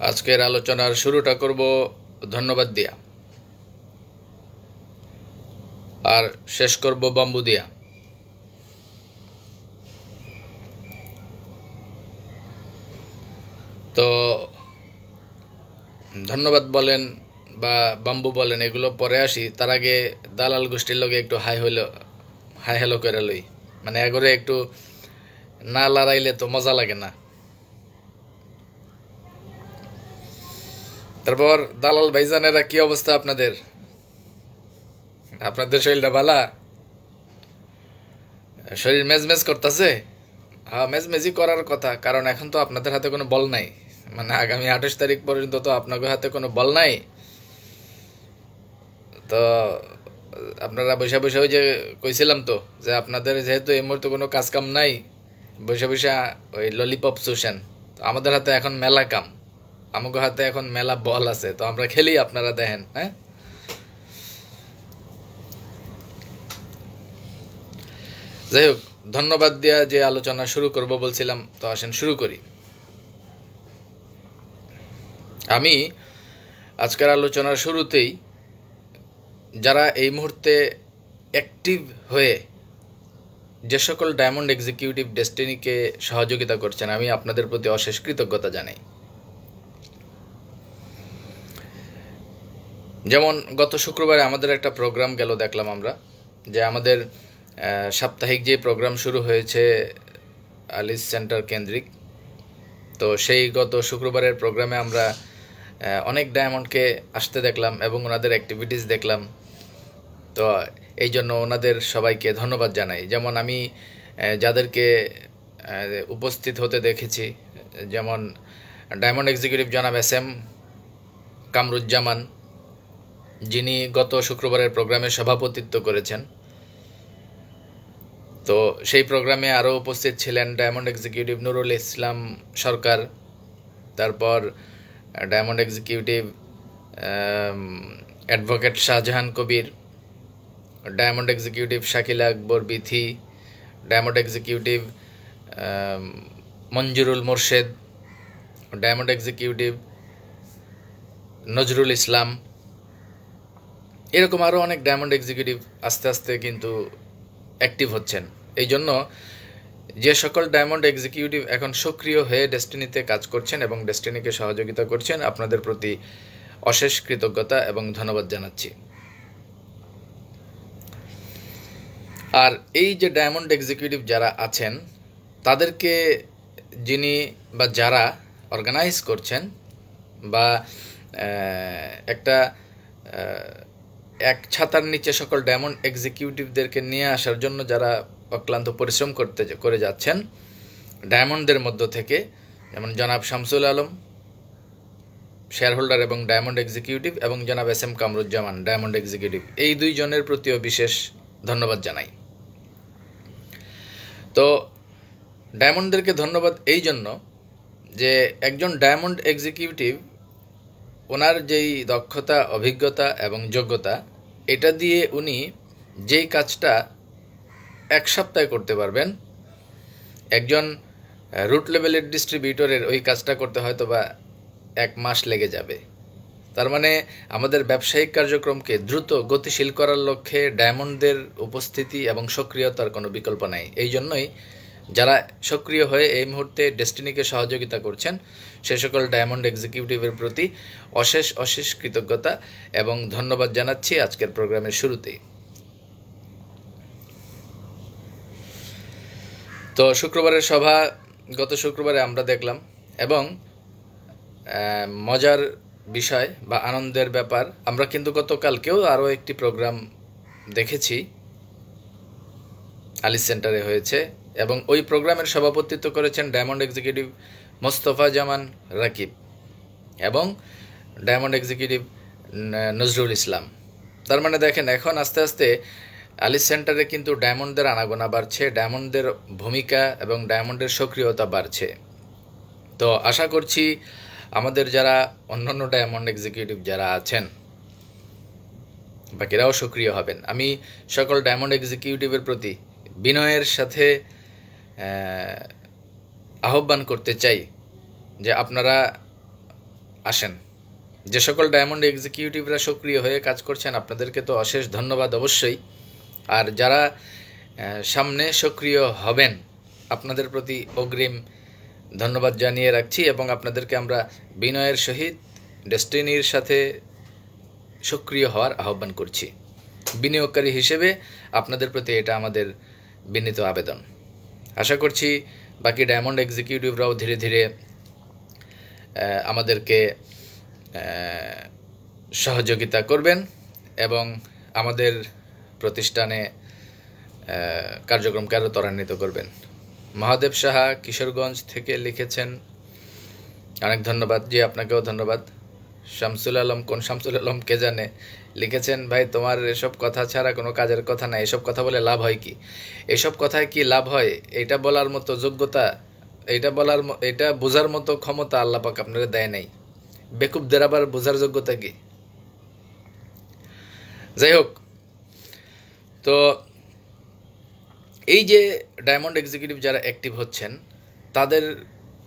আজকের আলোচনার শুরুটা করব ধন্যবাদ দিয়া, আর শেষ করব বাম্বু দিয়া। তো ধন্যবাদ বলেন বা বাম্বু বলেন, এগুলো পরে আসি। তার আগে দালাল গোষ্ঠীর লগে একটু হাই হ্যালো করে লই। মানে এগোরে একটু না লড়াইলে তো মজা লাগে না। তারপর দালাল ভাইজানেরা, কি অবস্থা আপনাদের? আপনাদের শরীরটা ভালা? শরীর মেজমেজ করতেছে? হ্যাঁ, মেজমেজি করার কথা, কারণ এখন তো আপনাদের হাতে কোনো বল নাই। মানে আগামী 28 তারিখ পর্যন্ত তো আপনাদের হাতে কোনো বল নাই। তো আপনারা বসে বসে, ওই যে কইছিলাম তো, যে আপনাদের যেহেতু এই মুহূর্তে কোনো কাজ কাম নাই, বসে বসে ওই ললিপপ চুষেন। তো আমাদের হাতে এখন মেলা কাম, আমাকে হাতে এখন মেলা বল আছে, তো আমরা খেলি, আপনারা দেখেন। হ্যাঁ, যাই হোক, ধন্যবাদ দিয়া যে আলোচনা শুরু করব বলছিলাম, তো আসেন শুরু করি। আমি আজকের আলোচনার শুরুতেই যারা এই মুহূর্তে অ্যাক্টিভ হয়ে যে সকল ডায়মন্ড এক্সিকিউটিভ ডেস্টিনিকে সহযোগিতা করছেন, আমি আপনাদের প্রতি অশেষ কৃতজ্ঞতা জানাই। যেমন গত শুক্রবারে আমাদের একটা প্রোগ্রাম গেল, দেখলাম আমরা যে আমাদের সাপ্তাহিক যে প্রোগ্রাম শুরু হয়েছে আলিস সেন্টার কেন্দ্রিক, তো সেই গত শুক্রবারের প্রোগ্রামে আমরা অনেক ডায়মন্ডকে আসতে দেখলাম এবং ওনাদের অ্যাক্টিভিটিস দেখলাম। তো এই জন্য ওনাদের সবাইকে ধন্যবাদ জানাই। যেমন আমি যাদেরকে উপস্থিত হতে দেখেছি, যেমন ডায়মন্ড এক্সিকিউটিভ জনাব SM কামরুজ্জামান, যিনি গত শুক্রবারের প্রোগ্রামে সভাপতিত্ব করেছেন। তো সেই প্রোগ্রামে আরও উপস্থিত ছিলেন ডায়মন্ড এক্সিকিউটিভ নুরুল ইসলাম সরকার, তারপর diamond executive advocate Shahjahan Kabir, diamond executive Shakila Akbar Bithi, diamond executive Manjurul Morshed, diamond executive Nazrul Islam, এরকম আরও অনেক ডায়মন্ড এক্সিকিউটিভ আস্তে আস্তে কিন্তু অ্যাক্টিভ হচ্ছেন। এই জন্য যে সকল ডায়মন্ড এক্সিকিউটিভ এখন সক্রিয় হয়ে ডেস্টিনিতে কাজ করছেন এবং ডেস্টিনিকে সহযোগিতা করছেন, আপনাদের প্রতি অশেষ কৃতজ্ঞতা এবং ধন্যবাদ জানাচ্ছি। আর এই যে ডায়মন্ড এক্সিকিউটিভ যারা আছেন, তাদেরকে যিনি বা যারা অর্গানাইজ করছেন বা একটা এক ছাতার নিচে সকল ডায়মন্ড এক্সিকিউটিভদেরকে নিয়ে আসার জন্য যারা অক্লান্ত পরিশ্রম করে যাচ্ছেন ডায়মন্ডদের মধ্য থেকে, যেমন জনাব শামসুল আলম শেয়ার হোল্ডার এবং ডায়মন্ড এক্সিকিউটিভ, এবং জনাব SM কামরুজ্জামান ডায়মন্ড এক্সিকিউটিভ, এই দুইজনের প্রতিও বিশেষ ধন্যবাদ জানাই। তো ডায়মন্ডদেরকে ধন্যবাদ এই জন্য যে একজন ডায়মন্ড এক্সিকিউটিভ ওনার যেই দক্ষতা, অভিজ্ঞতা এবং যোগ্যতা, এটা দিয়ে উনি যেই কাজটা এক সপ্তাহে করতে পারবেন, একজন রুট লেভেলের ডিস্ট্রিবিউটরের ওই কাজটা করতে হয়তো বা 1 মাস লেগে যাবে। তার মানে আমাদের ব্যবসায়িক কার্যক্রমকে দ্রুত গতিশীল করার লক্ষ্যে ডায়মন্ডদের উপস্থিতি এবং সক্রিয়তার কোনো বিকল্প নাই। এই জন্যই যারা সক্রিয় হয়ে এই মুহূর্তে ডেস্টিনিকে সহযোগিতা করছেন, সে সকল ডায়মন্ড এক্সিকিউটিভের প্রতি অশেষ অশেষ কৃতজ্ঞতা এবং ধন্যবাদ জানাচ্ছি আজকের প্রোগ্রামের শুরুতেই। তো শুক্রবারের সভা গত শুক্রবারে আমরা দেখলাম, এবং মজার বিষয় বা আনন্দের ব্যাপার, আমরা কিন্তু গতকালকেও আরও একটি প্রোগ্রাম দেখেছি, আলিস সেন্টারে হয়েছে, এবং ওই প্রোগ্রামের সভাপতিত্ব করেছেন ডায়মন্ড এক্সিকিউটিভ মোস্তফা জামান রাকিব এবং ডায়মন্ড এক্সিকিউটিভ নজরুল ইসলাম। তার মানে দেখেন, এখন আস্তে আস্তে আলিস সেন্টারে কিন্তু ডায়মন্ডদের আনাগোনা বাড়ছে, ডায়মন্ডদের ভূমিকা এবং ডায়মন্ডের সক্রিয়তা বাড়ছে। তো আশা করছি আমাদের যারা অন্যান্য ডায়মন্ড এক্সিকিউটিভ যারা আছেন, বাকিরাও সক্রিয় হবেন। আমি সকল ডায়মন্ড এক্সিকিউটিভের প্রতি বিনয়ের সাথে আহ্বান করতে চাই যে আপনারা আসেন। যে সকল ডায়মন্ড এক্সিকিউটিভরা সক্রিয় হয়ে কাজ করছেন আপনাদেরকে তো অশেষ ধন্যবাদ অবশ্যই। আর যারা সামনে সক্রিয় হবেন আপনাদের প্রতি অগ্রিম ধন্যবাদ জানিয়ে রাখছি এবং আপনাদেরকে আমরা বিনয়ের সহিত ডেস্টিনির সাথে সক্রিয় হওয়ার আহ্বান করছি। বিনিয়োগকারী হিসেবে আপনাদের প্রতি এটা আমাদের বিনীত আবেদন। আশা করছি বাকি ডায়মন্ড এক্সিকিউটিভরাও ধীরে ধীরে আমাদেরকে সহযোগিতা করবেন এবং আমাদের প্রতিষ্ঠানে কার্যক্রমকে আরও ত্বরান্বিত করবেন। মহাদেব সাহা কিশোরগঞ্জ থেকে লিখেছেন, অনেক ধন্যবাদ। জি, আপনাকেও ধন্যবাদ। শামসুল আলম, কোন শামসুল আলম কে জানে, লিখেছেন, ভাই তোমার এসব কথা ছাড়া কোনো কাজের কথা নাই, এসব কথা বলে লাভ হয় কি? এসব কথায় কি লাভ হয় এটা বলার মতো যোগ্যতা, এটা বোঝার মতো ক্ষমতা আল্লাহ পাক আপনারা দেয় নাই। বেকুবদের আবার বোঝার যোগ্যতা কি? যাই হোক, তো এই যে ডায়মন্ড এক্সিকিউটিভ যারা অ্যাক্টিভ হচ্ছেন তাদের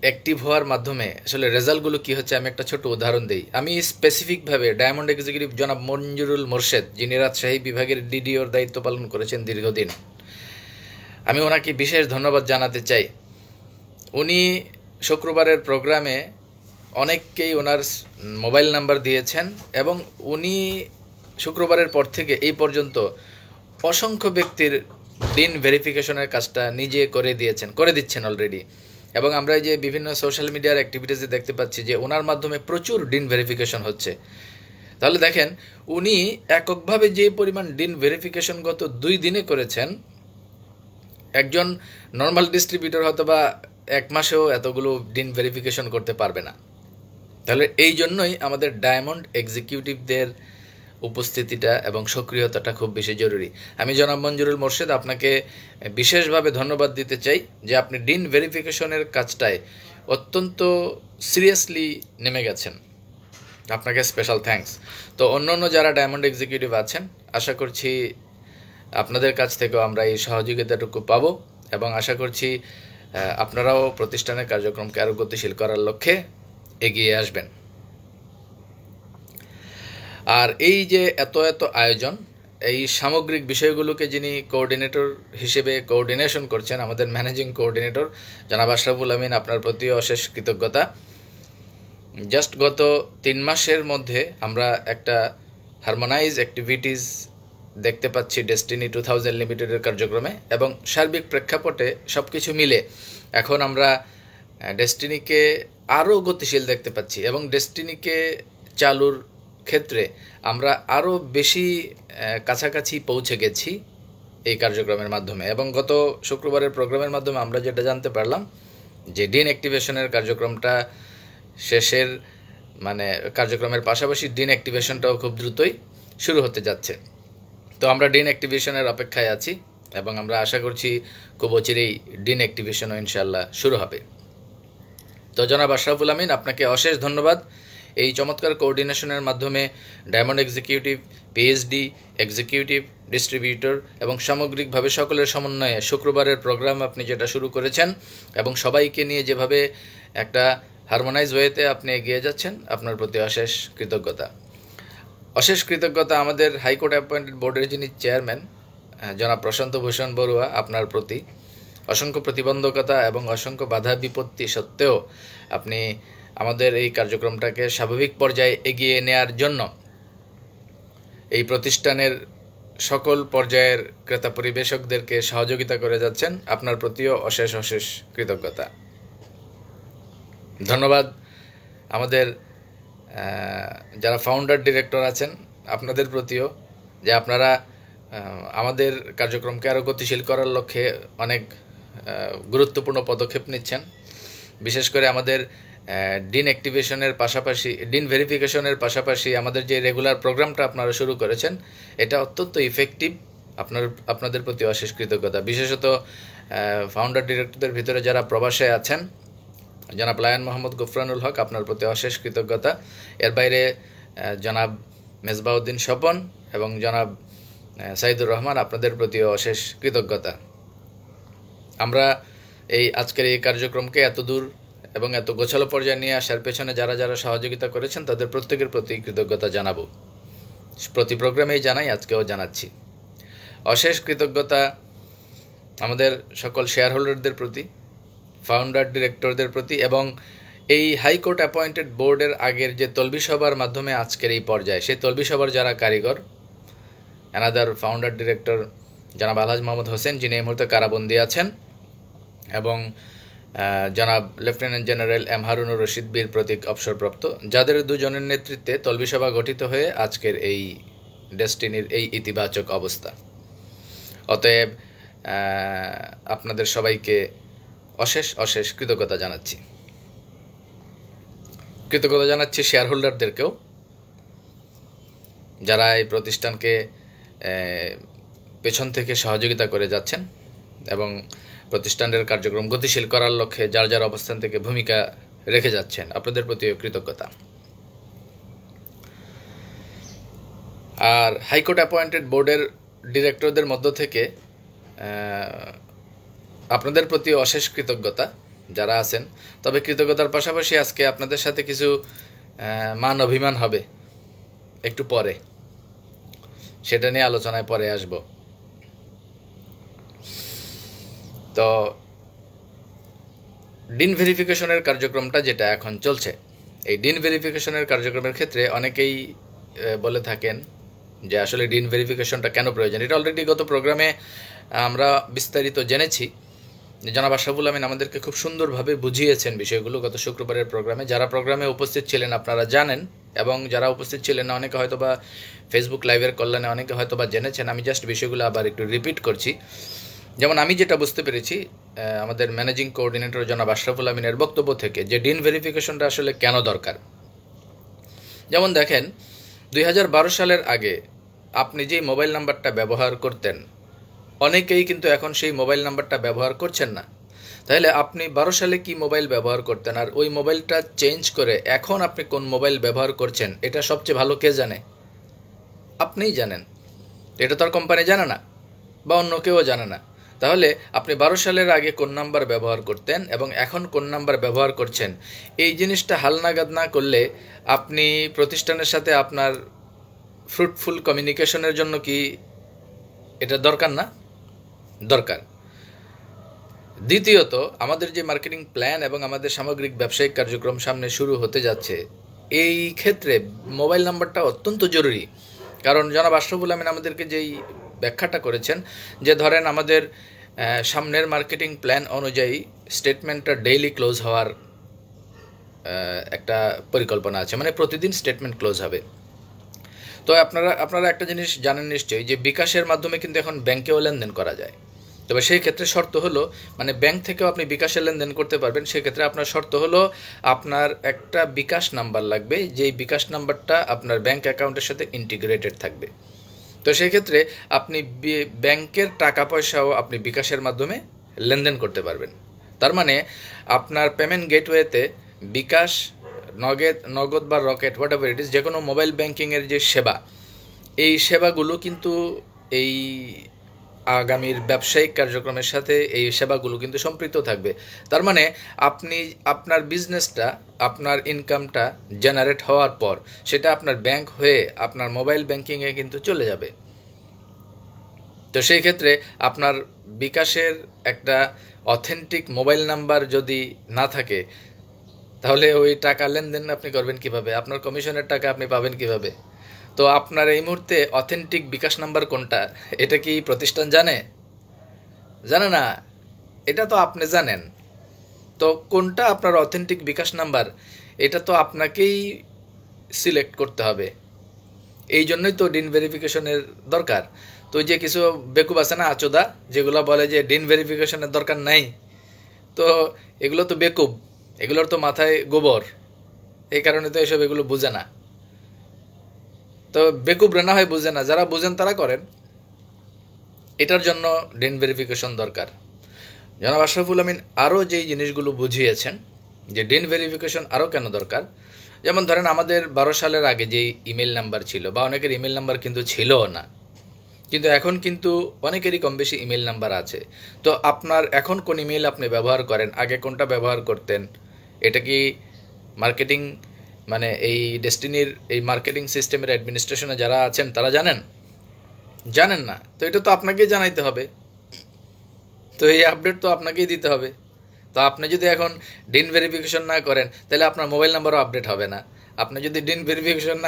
অ্যাক্টিভ হওয়ার মাধ্যমে আসলে রেজাল্টগুলো কী হচ্ছে আমি একটা ছোট উদাহরণ দিই। আমি স্পেসিফিকভাবে ডায়মন্ড এক্সিকিউটিভ জনাব মঞ্জুরুল মোর্শেদ, যিনি রাজশাহী বিভাগের ডিডিওর দায়িত্ব পালন করেছেন দীর্ঘদিন, আমি ওনাকে বিশেষ ধন্যবাদ জানাতে চাই। উনি শুক্রবারের প্রোগ্রামে অনেককেই ওনার মোবাইল নাম্বার দিয়েছেন এবং উনি শুক্রবারের পর থেকে এই পর্যন্ত অসংখ্য ব্যক্তির ডিন ভেরিফিকেশনের কাজটা নিজে করে দিচ্ছেন অলরেডি। এবং আমরা এই যে বিভিন্ন সোশ্যাল মিডিয়ার অ্যাক্টিভিটিসে দেখতে পাচ্ছি যে ওনার মাধ্যমে প্রচুর ডিন ভেরিফিকেশন হচ্ছে। তাহলে দেখেন, উনি এককভাবে যে পরিমাণ ডিন ভেরিফিকেশন গত 2 দিনে করেছেন, একজন নর্মাল ডিস্ট্রিবিউটর হয়তো বা 1 মাসেও এতগুলো ডিন ভেরিফিকেশন করতে পারবে না। তাহলে এই জন্যই আমাদের ডায়মন্ড এক্সিকিউটিভদের উপস্থিতিটা এবং সক্রিয়তাটা খুব বেশি জরুরি। আমি জনাব মঞ্জুরুল মোর্শেদ আপনাকে বিশেষভাবে ধন্যবাদ দিতে চাই যে আপনি ডিন ভেরিফিকেশনের কাজটায় অত্যন্ত সিরিয়াসলি নেমে গেছেন। আপনাকে স্পেশাল থ্যাঙ্কস। তো অন্য যারা ডায়মন্ড এক্সিকিউটিভ আছেন, আশা করছি আপনাদের কাছ থেকেও আমরা এই সহযোগিতাটুকু পাবো এবং আশা করছি আপনারাও প্রতিষ্ঠানের কার্যক্রমকে আরও গতিশীল করার লক্ষ্যে এগিয়ে আসবেন। আর এই যে এত আয়োজন, এই সামগ্রিক বিষয়গুলোকে যিনি কোঅর্ডিনেটর হিসেবে কোঅর্ডিনেশন করছেন, আমাদের ম্যানেজিং কোঅর্ডিনেটর জনাব আশরাফুল আমিন, আপনার প্রতি অশেষ কৃতজ্ঞতা। জাস্ট গত 3 মাসের মধ্যে আমরা একটা হারমোনাইজ অ্যাক্টিভিটিস দেখতে পাচ্ছি ডেস্টিনি 2000 লিমিটেডের কার্যক্রমে এবং সার্বিক প্রেক্ষাপটে সব কিছু মিলে এখন আমরা ডেস্টিনিকে আরও গতিশীল দেখতে পাচ্ছি এবং ডেস্টিনিকে চালুর ক্ষেত্রে আমরা আরও বেশি কাছাকাছি পৌঁছে গেছি এই কার্যক্রমের মাধ্যমে। এবং গত শুক্রবারের প্রোগ্রামের মাধ্যমে আমরা যেটা জানতে পারলাম যে ডিন অ্যাক্টিভেশনের কার্যক্রমটা শেষের কার্যক্রমের পাশাপাশি ডিন অ্যাক্টিভেশনটাও খুব দ্রুতই শুরু হতে যাচ্ছে। তো আমরা ডিন অ্যাক্টিভেশনের অপেক্ষায় আছি এবং আমরা আশা করছি খুব অচিরেই ডিন অ্যাক্টিভেশনও ইনশাআল্লাহ শুরু হবে। তো জনাব আশরাফুল আমিন, আপনাকে অশেষ ধন্যবাদ। এই চমৎকার কোঅর্ডিনেশনের মাধ্যমে diamond executive, PhD executive, distributor এবং সামগ্রিকভাবে সকলের সমন্বয়ে শুক্রবারের প্রোগ্রাম আপনি যেটা শুরু করেছেন এবং সবাইকে নিয়ে যেভাবে একটা হারমোনাইজ ওয়েতে আপনি এগিয়ে যাচ্ছেন, আপনার প্রতি অশেষ কৃতজ্ঞতা। অশেষ কৃতজ্ঞতা আমাদের হাইকোর্ট অ্যাপয়েন্টেড বোর্ডের যিনি চেয়ারম্যান জনাব প্রশান্ত ভূষণ বড়ুয়া, আপনার প্রতি। অসংখ্য প্রতিবন্ধকতা এবং অসংখ্য বাধা বিপত্তি সত্ত্বেও আপনি আমাদের এই কার্যক্রমটাকে স্বাভাবিক পর্যায়ে এগিয়ে নেয়ার জন্য এই প্রতিষ্ঠানের সকল পর্যায়ের ক্রেতা পরিবেশকদেরকে সহযোগিতা করে যাচ্ছেন, আপনার প্রতিও অশেষ কৃতজ্ঞতা। ধন্যবাদ আমাদের যারা ফাউন্ডার ডিরেক্টর আছেন, আপনাদের প্রতিও, যে আপনারা আমাদের কার্যক্রমকে আরও গতিশীল করার লক্ষ্যে অনেক গুরুত্বপূর্ণ পদক্ষেপ নিচ্ছেন। বিশেষ করে আমাদের ডিন অ্যাক্টিভেশনের পাশাপাশি, ডিন ভেরিফিকেশনের পাশাপাশি আমাদের যে রেগুলার প্রোগ্রামটা আপনারা শুরু করেছেন, এটা অত্যন্ত ইফেক্টিভ। আপনাদের প্রতি অশেষ কৃতজ্ঞতা। বিশেষত ফাউন্ডার ডিরেক্টরদের ভিতরে যারা প্রবাসে আছেন, জনাব লায়ন মোহাম্মদ গফরানুল হক, আপনার প্রতি অশেষ কৃতজ্ঞতা। এর বাইরে জনাব মেজবাউদ্দিন স্বপন এবং জনাব সাইদুর রহমান, আপনাদের প্রতিও অশেষ কৃতজ্ঞতা। আমরা আজকের এই কার্যক্রমকে এতদূর এবং এত গোছালো পর্যায়ে নিয়ে আসার পেছনে যারা যারা সহযোগিতা করেছেন তাদের প্রত্যেকের প্রতি কৃতজ্ঞতা জানাবো। প্রতি প্রোগ্রামেই জানাই, আজকেও জানাচ্ছি। অশেষ কৃতজ্ঞতা আমাদের সকল শেয়ার হোল্ডারদের প্রতি, ফাউন্ডার ডিরেক্টরদের প্রতি, এবং এই হাইকোর্ট অ্যাপয়েন্টেড বোর্ডের আগের যে তলবি সভার মাধ্যমে আজকের এই পর্যায়ে, সেই তলবি সভার যারা কারিগর, অ্যানাদার ফাউন্ডার ডিরেক্টর জনাব আলহাজ মোহাম্মদ হোসেন, যিনি এই মুহূর্তে কারাবন্দী আছেন, এবং জনাব lieutenant general M Harunur Rashid Bir Protik অবসরপ্রাপ্ত, যাদের দুজনের নেতৃত্বে তলবি সভা গঠিত হয়ে আজকের এই ডেস্টিনির এই ইতিবাচক অবস্থা। অতএব আপনাদের সবাইকে অশেষ অশেষ কৃতজ্ঞতা জানাচ্ছি। কৃতজ্ঞতা জানাচ্ছি শেয়ার হোল্ডারদেরকেও, যারা এই প্রতিষ্ঠানকে পেছন থেকে সহযোগিতা করে যাচ্ছেন এবং প্রতিষ্ঠানের কার্যক্রম গতিশীল করার লক্ষ্যে যার যার অবস্থান থেকে ভূমিকা রেখে যাচ্ছেন, আপনাদের প্রতিও কৃতজ্ঞতা। আর হাইকোর্ট অ্যাপয়েন্টেড বোর্ডের ডিরেক্টরদের মধ্য থেকে আপনাদের প্রতি অশেষ কৃতজ্ঞতা যারা আছেন। তবে কৃতজ্ঞতার পাশাপাশি আজকে আপনাদের সাথে কিছু মান অভিমান হবে একটু পরে, সেটা নিয়ে আলোচনায় পরে আসব। তো ডিন ভেরিফিকেশনের কার্যক্রমটা যেটা এখন চলছে, এই ডিন ভেরিফিকেশনের কার্যক্রমের ক্ষেত্রে অনেকেই বলে থাকেন যে আসলে ডিন ভেরিফিকেশনটা কেন প্রয়োজন। এটা অলরেডি গত প্রোগ্রামে আমরা বিস্তারিত জেনেছি। জনাব আশরাফুল আমিন আমাদেরকে খুব সুন্দরভাবে বুঝিয়েছেন বিষয়গুলো গত শুক্রবারের প্রোগ্রামে। যারা প্রোগ্রামে উপস্থিত ছিলেন আপনারা জানেন, এবং যারা উপস্থিত ছিলেন না অনেকে হয়তো বা ফেসবুক লাইভের কল্যাণে অনেকে হয়তো বা জেনেছেন। আমি জাস্ট বিষয়গুলো আবার একটু রিপিট করছি। যেমন আমি যেটা বুঝতে পেরেছি আমাদের ম্যানেজিং কোঅর্ডিনেটর জনাব আশরাফুল আমিনের বক্তব্য থেকে, যে ডিন ভেরিফিকেশনটা আসলে কেন দরকার। যেমন দেখেন, 2012 সালের আগে আপনি যেই মোবাইল নাম্বারটা ব্যবহার করতেন, অনেকেই কিন্তু এখন সেই মোবাইল নাম্বারটা ব্যবহার করছেন না। তাহলে আপনি 12 সালে কি মোবাইল ব্যবহার করতেন, আর ওই মোবাইলটা চেঞ্জ করে এখন আপনি কোন মোবাইল ব্যবহার করছেন, এটা সবচেয়ে ভালো কে জানে? আপনিই জানেন। এটা তো আর কোম্পানি জানে না, বা অন্য কেউ জানে না। তাহলে আপনি 12 সালের আগে কোন নাম্বার ব্যবহার করতেন এবং এখন কোন নাম্বার ব্যবহার করছেন, এই জিনিসটা হালনাগাদ না করলে আপনি প্রতিষ্ঠানের সাথে আপনার ফ্রুটফুল কমিউনিকেশনের জন্য কি এটা দরকার না? দরকার। দ্বিতীয়ত, আমাদের যে মার্কেটিং প্ল্যান এবং আমাদের সামগ্রিক ব্যবসায়িক কার্যক্রম সামনে শুরু হতে যাচ্ছে, এই ক্ষেত্রে মোবাইল নাম্বারটা অত্যন্ত জরুরি। কারণ জনাব আশরাফুল আমিন আমাদেরকে যেই ব্যাখ্যাটা করেছেন, যে ধরেন আমাদের সামনের মার্কেটিং প্ল্যান অনুযায়ী স্টেটমেন্টটা ডেইলি ক্লোজ হওয়ার একটা পরিকল্পনা আছে, মানে প্রতিদিন স্টেটমেন্ট ক্লোজ হবে। তো আপনারা একটা জিনিস জানেন নিশ্চয়ই, যে বিকাশের মাধ্যমে কিন্তু এখন ব্যাংকেও লেনদেন করা যায়। তবে সেই ক্ষেত্রে শর্ত হলো, মানে ব্যাংক থেকেও আপনি বিকাশের লেনদেন করতে পারবেন। সেক্ষেত্রে আপনার শর্ত হলো আপনার একটা বিকাশ নাম্বার লাগবে, যেই বিকাশ নাম্বারটা আপনার ব্যাংক অ্যাকাউন্টের সাথে ইন্টিগ্রেটেড থাকবে। তো সেই ক্ষেত্রে আপনি ব্যাংকের টাকা পয়সাও আপনি বিকাশের মাধ্যমে লেনদেন করতে পারবেন। তার মানে আপনার পেমেন্ট গেটওয়েতে বিকাশ, নগদ বা rocket, what ever it is, যে কোনো মোবাইল ব্যাংকিংয়ের যে সেবা, এই সেবাগুলো কিন্তু এই আগামীর ব্যবসায়িক কার্যক্রমের সাথে এই সেবাগুলো কিন্তু সম্পৃক্ত থাকবে। তার মানে আপনি আপনার বিজনেসটা, আপনার ইনকামটা জেনারেট হওয়ার পর সেটা আপনার ব্যাংক হয়ে আপনার মোবাইল ব্যাংকিংয়ে কিন্তু চলে যাবে। তো সেই ক্ষেত্রে আপনার বিকাশের একটা অথেন্টিক মোবাইল নাম্বার যদি না থাকে, তাহলে ওই টাকা লেনদেন আপনি করবেন কিভাবে? আপনার কমিশনের টাকা আপনি পাবেন কিভাবে? তো আপনার এই মুহূর্তে অথেন্টিক বিকাশ নাম্বার কোনটা, এটা কি প্রতিষ্ঠান জানে? জানে না। এটা তো আপনি জানেন। তো কোনটা আপনার অথেন্টিক বিকাশ নাম্বার, এটা তো আপনাকেই সিলেক্ট করতে হবে। এই জন্যই তো ডিন ভেরিফিকেশনের দরকার। তো যে কিছু বেকুব আছে না, আচোদা, যেগুলো বলে যে ডিন ভেরিফিকেশনের দরকার নাই, তো এগুলো তো বেকুব, এগুলোর তো মাথায় গোবর। এই কারণে তো এসব এগুলো বুঝে না। তো বেকুবরা না হয় বুঝে না, যারা বুঝেন তারা করেন। এটার জন্য ডিন ভেরিফিকেশন দরকার। জনাব আশরাফুল আমিন আরও যেই জিনিসগুলো বুঝিয়েছেন, যে ডিন ভেরিফিকেশন আরও কেন দরকার। যেমন ধরেন আমাদের 12 সালের আগে যেই ইমেল নাম্বার ছিল, বা অনেকের ইমেল নাম্বার কিন্তু ছিলও না, কিন্তু এখন কিন্তু অনেকেরই কম বেশি ইমেল নাম্বার আছে। তো আপনার এখন কোন ইমেল আপনি ব্যবহার করেন, আগে কোনটা ব্যবহার করতেন, এটা কি মার্কেটিং মানে এই ডেস্টিনির এই মার্কেটিং সিস্টেমের অ্যাডমিনিস্ট্রেশনে যারা আছেন তারা জানেন না? তো এটা তো আপনাকেই জানাইতে হবে, তো এই আপডেট তো আপনাকেই দিতে হবে। তো আপনি যদি এখন ডিন ভেরিফিকেশন না করেন তাহলে আপনার মোবাইল নাম্বারও আপডেট হবে না। আপনি যদি ডিন ভেরিফিকেশন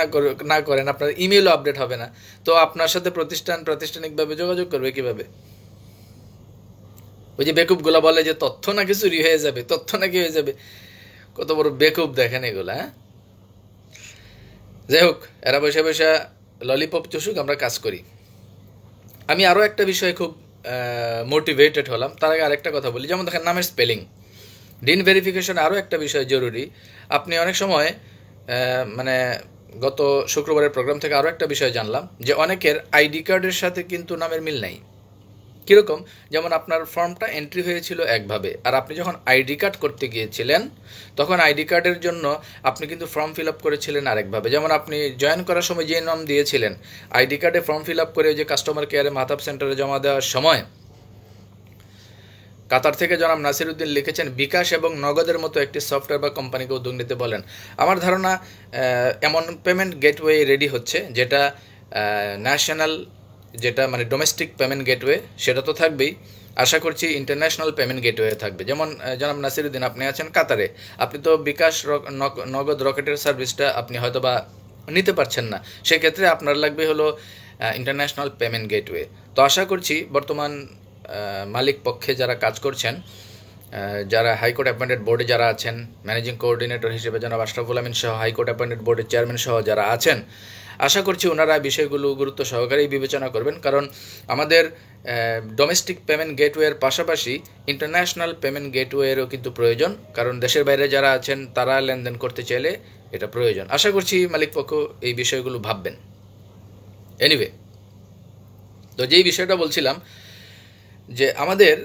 না করেন আপনার ইমেলও আপডেট হবে না। তো আপনার সাথে প্রাতিষ্ঠানিকভাবে যোগাযোগ করবে কিভাবে? ওই যে বেকুবগুলা বলে যে তথ্য নাকি চুরি হয়ে যাবে, তথ্য নাকি হয়ে যাবে, কত বড় বেকুব দেখেন এগুলা। হ্যাঁ, যাই হোক, এরা বসে বসে ললিপপ চুষুক, আমরা কাজ করি। আমি আরও একটা বিষয়ে খুব মোটিভেটেড হলাম। তার আগে আরেকটা কথা বলি, যেমন দেখেন নামের স্পেলিং, ডিন ভেরিফিকেশন আরও একটা বিষয় জরুরি। আপনি অনেক সময় মানে গত শুক্রবারের প্রোগ্রাম থেকে আরও একটা বিষয় জানলাম যে অনেকের আইডি কার্ডের সাথে কিন্তু নামের মিল নাই। কীরকম? যেমন আপনার ফর্মটা এন্ট্রি হয়েছিল একভাবে, আর আপনি যখন আইডি কার্ড করতে গিয়েছিলেন তখন আইডি কার্ডের জন্য আপনি কিন্তু ফর্ম ফিল আপ করেছিলেন আরেকভাবে। যেমন আপনি জয়েন করার সময় যে নাম দিয়েছিলেন, আইডি কার্ডে ফর্ম ফিল আপ করে যে কাস্টমার কেয়ারে মাহতাব সেন্টারে জমা দেওয়ার সময় কাতার থেকে জনাব নাসিরউদ্দিন লিখেছেন বিকাশ এবং নগদের মতো একটি সফটওয়্যার বা কোম্পানিকে উদ্যোগ নিতে বলেন। আমার ধারণা এমন পেমেন্ট গেটওয়ে রেডি হচ্ছে যেটা ন্যাশনাল, যেটা মানে ডোমেস্টিক পেমেন্ট গেটওয়ে সেটা তো থাকবেই, আশা করছি ইন্টারন্যাশনাল পেমেন্ট গেটওয়ে থাকবে। যেমন জনাব নাসিরউদ্দিন, আপনি আছেন কাতারে, আপনি তো বিকাশ নগদ রকেটের সার্ভিসটা আপনি হয়তো বা নিতে পারছেন না, সেক্ষেত্রে আপনার লাগবে হলো ইন্টারন্যাশনাল পেমেন্ট গেটওয়ে। তো আশা করছি বর্তমান মালিক পক্ষে যারা কাজ করছেন, যারা হাইকোর্ট অ্যাপয়েন্টেড বোর্ডে যারা আছেন, ম্যানেজিং কোঅর্ডিনেটর হিসেবে জনাব আশরাফুল আমিন সহ হাইকোর্ট অ্যাপয়েন্টেড বোর্ডের চেয়ারম্যান সহ যারা আছেন, আশা করছি ওনারা বিষয়গুলো গুরুত্ব সহকারেই বিবেচনা করবেন। কারণ আমাদের ডোমেস্টিক পেমেন্ট গেটওয়ের পাশাপাশি ইন্টারন্যাশনাল পেমেন্ট গেটওয়েরও কিন্তু প্রয়োজন, কারণ দেশের বাইরে যারা আছেন তারা লেনদেন করতে চাইলে এটা প্রয়োজন। আশা করছি মালিক পক্ষ এই বিষয়গুলো ভাববেন। এনিওয়ে, তো যেই বিষয়টা বলছিলাম যে আমাদের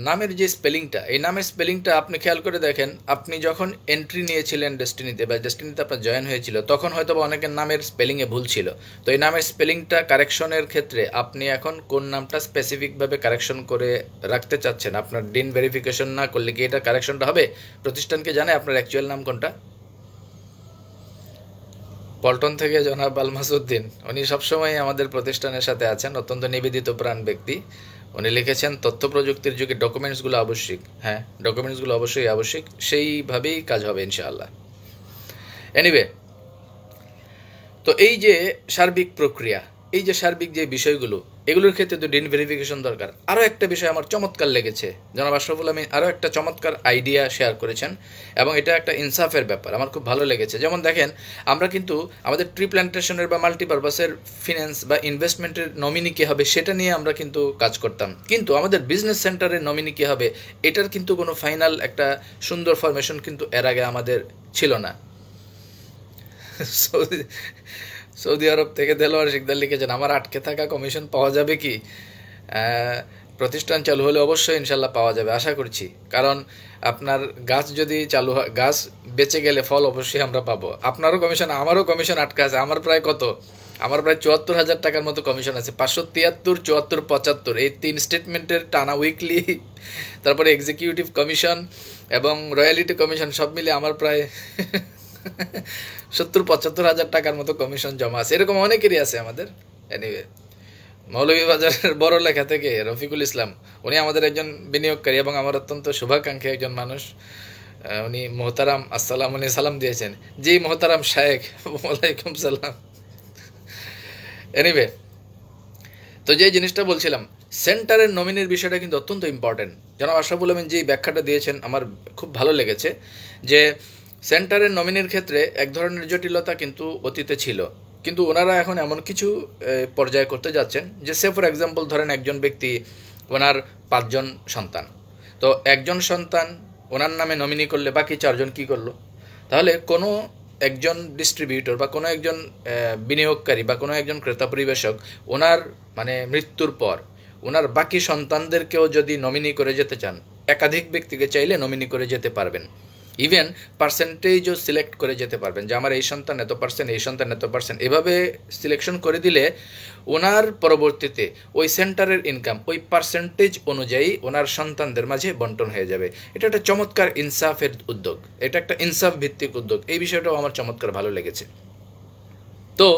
নামের যে স্পেলিংটা, এই নামের স্পেলিংটা আপনি খেয়াল করে দেখেন, আপনি যখন এন্ট্রি নিয়েছিলেন ডেস্টিনিতে বা ডেস্টিনিতে আপনার জয়েন হয়েছিল তখন হয়তো বা অনেকের নামের স্পেলিংয়ে ভুল ছিল। তো এই নামের স্পেলিংটা কারেকশনের ক্ষেত্রে আপনি এখন কোন নামটা স্পেসিফিকভাবে কারেকশন করে রাখতে চাচ্ছেন, আপনার ডিন ভেরিফিকেশন না করলে কি এটা কারেকশনটা হবে? প্রতিষ্ঠানকে জানে আপনার অ্যাকচুয়াল নাম কোনটা? পল্টন থেকে জনাব আলমাসউদ্দিন, উনি সবসময় আমাদের প্রতিষ্ঠানের সাথে আছেন, অত্যন্ত নিবেদিত প্রাণ ব্যক্তি। উনি লিখেছেন তথ্য প্রযুক্তির যুগে ডকুমেন্টসগুলো আবশ্যিক। হ্যাঁ, ডকুমেন্টসগুলো অবশ্যই আবশ্যিক, সেইভাবেই কাজ হবে ইনশাআল্লাহ। এনিওয়ে, তো এই যে সার্বিক প্রক্রিয়া, এই যে সার্বিক যে বিষয়গুলো, এগুলোর ক্ষেত্রে তো ডিন ভেরিফিকেশন দরকার। আরও একটা বিষয় আমার চমৎকার লেগেছে, জনাব আশরাফুল আমিন আরও একটা চমৎকার আইডিয়া শেয়ার করেছেন, এবং এটা একটা ইনসাফের ব্যাপার, আমার খুব ভালো লেগেছে। যেমন দেখেন, আমরা কিন্তু আমাদের ট্রি প্ল্যান্টেশনের বা মাল্টিপারপাসের ফিন্যান্স বা ইনভেস্টমেন্টের নমিনি কী হবে সেটা নিয়ে আমরা কিন্তু কাজ করতাম, কিন্তু আমাদের বিজনেস সেন্টারের নমিনি কী হবে এটার কিন্তু কোনো ফাইনাল একটা সুন্দর ফরমেশন কিন্তু এর আগে আমাদের ছিল না। সৌদি আরব থেকে দেলোয়ার শিকদার লিখেছেন আমার আটকে থাকা কমিশন পাওয়া যাবে কি? প্রতিষ্ঠান চালু হলে অবশ্যই ইনশাল্লাহ পাওয়া যাবে, আশা করছি। কারণ আপনার গাছ যদি চালু হয়, গাছ বেঁচে গেলে ফল অবশ্যই আমরা পাবো। আপনারও কমিশন, আমারও কমিশন আটকে আছে। আমার প্রায় 74,000 টাকার মতো কমিশন আছে। 573, 74, 75 এই 3 স্টেটমেন্টের টানা উইকলি, তারপরে এক্সিকিউটিভ কমিশন এবং রয়্যালিটি কমিশন সব মিলে আমার প্রায় 70-75,000 টাকার মতো কমিশন জমা আছে। এরকম অনেকেরই আছে আমাদের। এনিওয়ে, মৌলভীবাজারের বড় লেখা থেকে রফিকুল ইসলাম, উনি আমাদের একজন বিনিয়োগকারী এবং আমার অত্যন্ত শুভাকাঙ্ক্ষী একজন মানুষ। উনি মোহতারাম আসসালাম, উনি সালাম দিয়েছেন। জি মোহতারাম শায়েখ, ওয়ালাইকুম সালাম। এনিওয়ে, তো যে জিনিসটা বলছিলাম, সেন্টারের নমিনির বিষয়টা কিন্তু অত্যন্ত ইম্পর্টেন্ট। জনাব আশরাফুল আমিন যে ব্যাখ্যাটা দিয়েছেন আমার খুব ভালো লেগেছে, যে সেন্টারের নমিনির ক্ষেত্রে এক ধরনের জটিলতা কিন্তু অতীতে ছিল, কিন্তু ওনারা এখন এমন কিছু পর্যায়ে করতে যাচ্ছেন যে, সে ফর এক্সাম্পল ধরেন একজন ব্যক্তি, ওনার 5 জন সন্তান, তো একজন সন্তান ওনার নামে নমিনি করলে বাকি 4 জন কী করলো? তাহলে কোনো একজন ডিস্ট্রিবিউটর বা কোনো একজন বিনিয়োগকারী বা কোনো একজন ক্রেতা পরিবেশক ওনার মানে মৃত্যুর পর ওনার বাকি সন্তানদেরকেও যদি নমিনি করে যেতে চান, একাধিক ব্যক্তিকে চাইলে নমিনি করে যেতে পারবেন। ইভেন পার্সেন্টেজও সিলেক্ট করে যেতে পারবেন যে আমার এই সন্তান এত পার্সেন্ট, এই সন্তান এত পার্সেন্ট, এভাবে সিলেকশন করে দিলে ওনার পরবর্তীতে ওই সেন্টারের ইনকাম ওই পার্সেন্টেজ অনুযায়ী ওনার সন্তানদের মাঝে বন্টন হয়ে যাবে। এটা একটা চমৎকার ইনসাফের উদ্যোগ, এটা একটা ইনসাফ ভিত্তিক উদ্যোগ। এই বিষয়টাও আমার চমৎকার ভালো লেগেছে। তো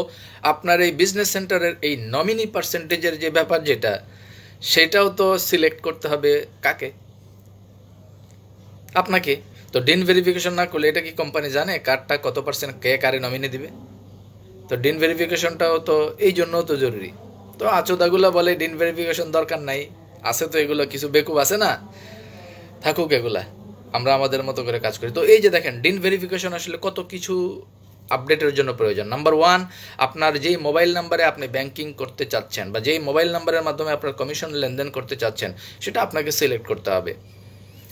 আপনার এই বিজনেস সেন্টারের এই নমিনি পার্সেন্টেজের যে ব্যাপার যেটা, সেটাও তো সিলেক্ট করতে হবে কাকে? আপনাকে। তো ডিন ভেরিফিকেশন না করলে এটা কি কোম্পানি জানে কারটা কত পার্সেন্ট কে কারে নমিনি দিবে? তো ডিন ভেরিফিকেশনটাও তো এই জন্যও তো জরুরি। তো আচোদাগুলো বলে ডিন ভেরিফিকেশন দরকার নাই, আছে তো এগুলো কিছু বেকুব আছে না, থাকুক এগুলা, আমরা আমাদের মতো করে কাজ করি। তো এই যে দেখেন ডিন ভেরিফিকেশন আসলে কত কিছু আপডেটের জন্য প্রয়োজন। নাম্বার ওয়ান, আপনার যেই মোবাইল নাম্বারে আপনি ব্যাংকিং করতে চাচ্ছেন বা যেই মোবাইল নাম্বারের মাধ্যমে আপনার কমিশন লেনদেন করতে চাচ্ছেন সেটা আপনাকে সিলেক্ট করতে হবে।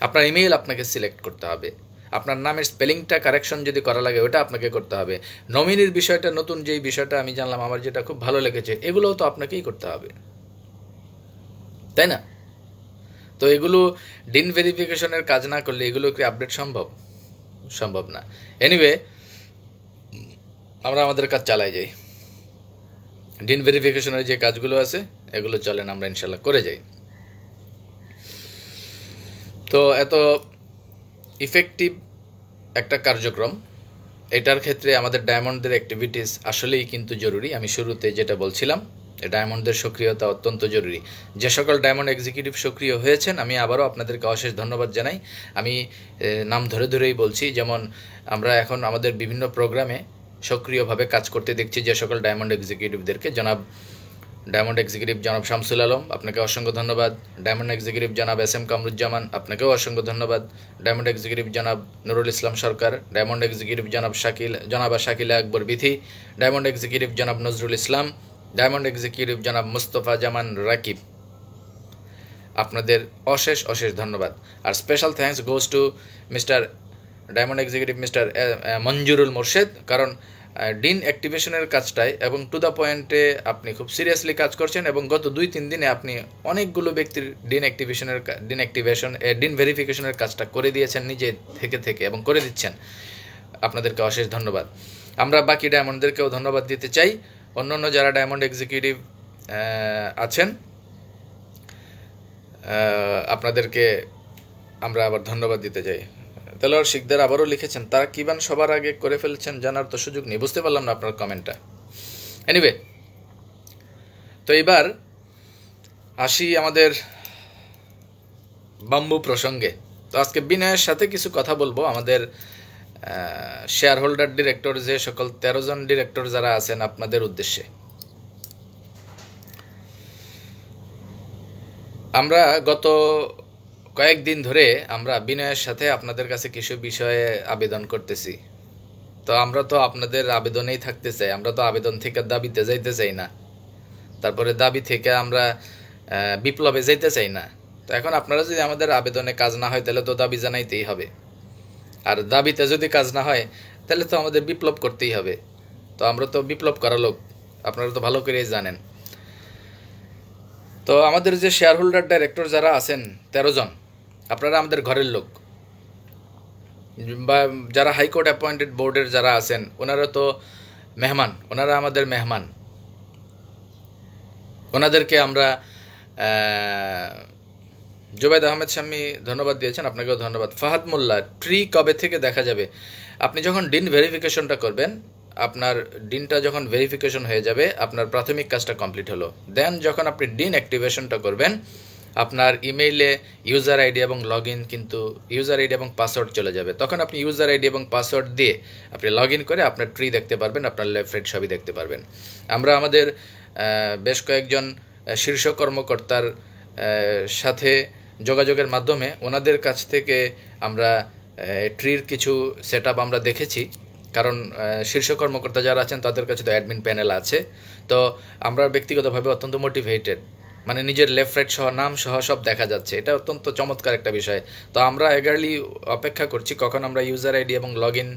আপনার ইমেইল আপনাকে সিলেক্ট করতে হবে। আপনার নামের স্পেলিংটা কারেকশন যদি করা লাগে ওটা আপনাকে করতে হবে। নমিনির বিষয়টা, নতুন যেই বিষয়টা আমি জানলাম, আমার যেটা খুব ভালো লেগেছে, এগুলোও তো আপনাকেই করতে হবে, তাই না? তো এগুলো ডিন ভেরিফিকেশনের কাজ না করলে এগুলো কি আপডেট সম্ভব? সম্ভব না। এনিওয়ে, আমরা আমাদের কাজ চালাই যাই। ডিন ভেরিফিকেশনের যে কাজগুলো আছে এগুলো চলেন আমরা ইনশাল্লাহ করে যাই। তো এত ইফেক্টিভ একটা কার্যক্রম, এটার ক্ষেত্রে আমাদের ডায়মন্ডদের অ্যাক্টিভিটিস আসলেই কিন্তু জরুরি। আমি শুরুতে যেটা বলছিলাম, ডায়মন্ডদের সক্রিয়তা অত্যন্ত জরুরি। যে সকল ডায়মন্ড এক্সিকিউটিভ সক্রিয় হয়েছেন আমি আবারও আপনাদেরকে অশেষ ধন্যবাদ জানাই। আমি নাম ধরে ধরেই বলছি, যেমন আমরা এখন আমাদের বিভিন্ন প্রোগ্রামে সক্রিয়ভাবে কাজ করতে দেখছি যে সকল ডায়মন্ড এক্সিকিউটিভদেরকে। ডায়মন্ড এক্সিকিউটিভ জনাব শামসুল আলম, আপনাকে অসংখ্য ধন্যবাদ। ডায়মন্ড এক্সিকিউটিভ জনাব SM কামরুজ্জামান, আপনাকেও অসংখ্য ধন্যবাদ। ডায়মন্ড এক্সিকিউটিভ জনাব নুরুল ইসলাম সরকার, ডায়মন্ড এক্সিকিউটিভ জনাবা শাকিলা আকবর বিথি, ডায়মন্ড এক্সিকিউটিভ জনাব নজরুল ইসলাম, ডায়মন্ড এক্সিকিউটিভ জনাব মুস্তফা জামান রাকিব, আপনাদের অশেষ অশেষ ধন্যবাদ। আর special thanks goes to mister diamond executive mister Manjurul Morshed, কারণ ডিন অ্যাক্টিভেশনের কাজটায় এবং টু দ্য পয়েন্টে আপনি খুব সিরিয়াসলি কাজ করছেন এবং গত 2-3 দিনে আপনি অনেকগুলো ব্যক্তির ডিন ভেরিফিকেশনের কাজটা করে দিয়েছেন নিজে থেকে এবং করে দিচ্ছেন। আপনাদেরকে অশেষ ধন্যবাদ। আমরা বাকি ডায়মন্ডদেরকেও ধন্যবাদ দিতে চাই। অন্য যারা ডায়মন্ড এক্সিকিউটিভ আছেন আপনাদেরকে আমরা আবার ধন্যবাদ দিতে চাই। তেলোয়ার শিকদার আবারও লিখেছেন, তারা কিবান সবার আগে করে ফেলছেন জানার তো সুযোগ নেই। বুঝতে পারলাম না আপনার কমেন্টটা। এনিওয়ে, তো এবার আসি আমাদের বাম্বু প্রসঙ্গে। তো আজকে বিনয়ের সাথে কিছু কথা বলবো আমাদের শেয়ার হোল্ডার ডিরেক্টর, যে সকল 13 জন ডিরেক্টর যারা আছেন আপনাদের উদ্দেশ্যে। আমরা গত কয়েকদিন ধরে আমরা বিনয়ের সাথে আপনাদের কাছে কিছু বিষয়ে আবেদন করতেছি। তো আমরা তো আপনাদের আবেদনেই থাকতে চাই, আমরা তো আবেদন থেকে দাবিতে যাইতে চাই না, তারপরে দাবি থেকে আমরা বিপ্লবে যাইতে চাই না। তো এখন আপনারা যদি আমাদের আবেদনে কাজ না হয় তাহলে তো দাবি জানাইতেই হবে, আর দাবিতে যদি কাজ না হয় তাহলে তো আমাদের বিপ্লব করতেই হবে। তো আমরা তো বিপ্লব করা লোক, আপনারা তো ভালো করেই জানেন। তো আমাদের যে শেয়ার হোল্ডার ডাইরেক্টর যারা আছেন 13 জন, আপনারা আমাদের ঘরের লোক, বা যারা হাইকোর্ট অ্যাপয়েন্টেড বোর্ডের যারা আছেন ওনারা তো মেহমান, ওনারা আমাদের মেহমান। ওনাদেরকে আমরা জুবাইদ আহমেদ শামী ধন্যবাদ দিয়েছেন, আপনাকেও ধন্যবাদ। ফাহাদ মোল্লা, ট্রি কবে থেকে দেখা যাবে? আপনি যখন ডিন ভেরিফিকেশনটা করবেন, আপনার ডিনটা যখন ভেরিফিকেশন হয়ে যাবে, আপনার প্রাথমিক কাজটা কমপ্লিট হলো, দেন যখন আপনি ডিন অ্যাক্টিভেশনটা করবেন, আপনার ইমেইলে ইউজার আইডি এবং লগ ইন, কিন্তু ইউজার আইডি এবং পাসওয়ার্ড চলে যাবে। তখন আপনি ইউজার আইডি এবং পাসওয়ার্ড দিয়ে আপনি লগ ইন করে আপনার ট্রি দেখতে পারবেন, আপনার লেফট রাইট সবই দেখতে পারবেন। আমরা আমাদের বেশ কয়েকজন শীর্ষ কর্মকর্তার সাথে যোগাযোগের মাধ্যমে ওনাদের কাছ থেকে আমরা ট্রির কিছু সেট আমরা দেখেছি, কারণ শীর্ষ কর্মকর্তা যারা আছেন তাদের কাছে তো অ্যাডমিন প্যানেল আছে। তো আমরা ব্যক্তিগতভাবে অত্যন্ত মোটিভেটেড, মানে নিজের লেফট রাইট সহ নাম সহ সব দেখা যাচ্ছে, এটা অত্যন্ত চমৎকার একটা বিষয়। তো আমরা এগারলি অপেক্ষা করছি কখন আমরা ইউজার আইডি এবং লগ ইন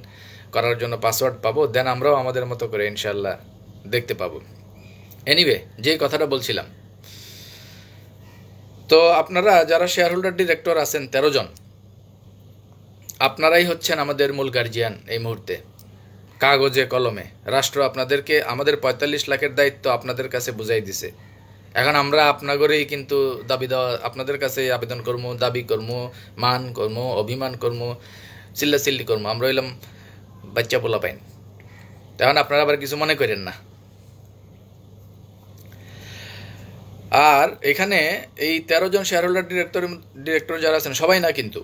করার জন্য পাসওয়ার্ড পাবো, দেন আমরাও আমাদের মতো করে ইনশাল্লাহ দেখতে পাবো। এনিওয়ে, যেই কথাটা বলছিলাম, তো আপনারা যারা শেয়ার হোল্ডার ডিরেক্টর আছেন 13 জন, আপনারাই হচ্ছেন আমাদের মূল গার্জিয়ান এই মুহূর্তে, কাগজে কলমে। রাষ্ট্র আপনাদেরকে, আমাদের ৪৫ লাখের দায়িত্ব আপনাদের কাছে বুঝাই দিছে। এখন আমরা আপনাগরেই কিন্তু দাবি দেওয়া, আপনাদের কাছে আবেদন করবো, দাবি করবো, মান করবো, অভিমান করবো, চিল্লাচিল্লি করবো। আমরা হইলাম বাচ্চা পোলা পাইন। তখন আপনারা আবার কিছু মনে করেন না। আর এখানে এই ১৩ জন শেয়ার হোল্ডার ডিরেক্টর যারা আছেন সবাই না, কিন্তু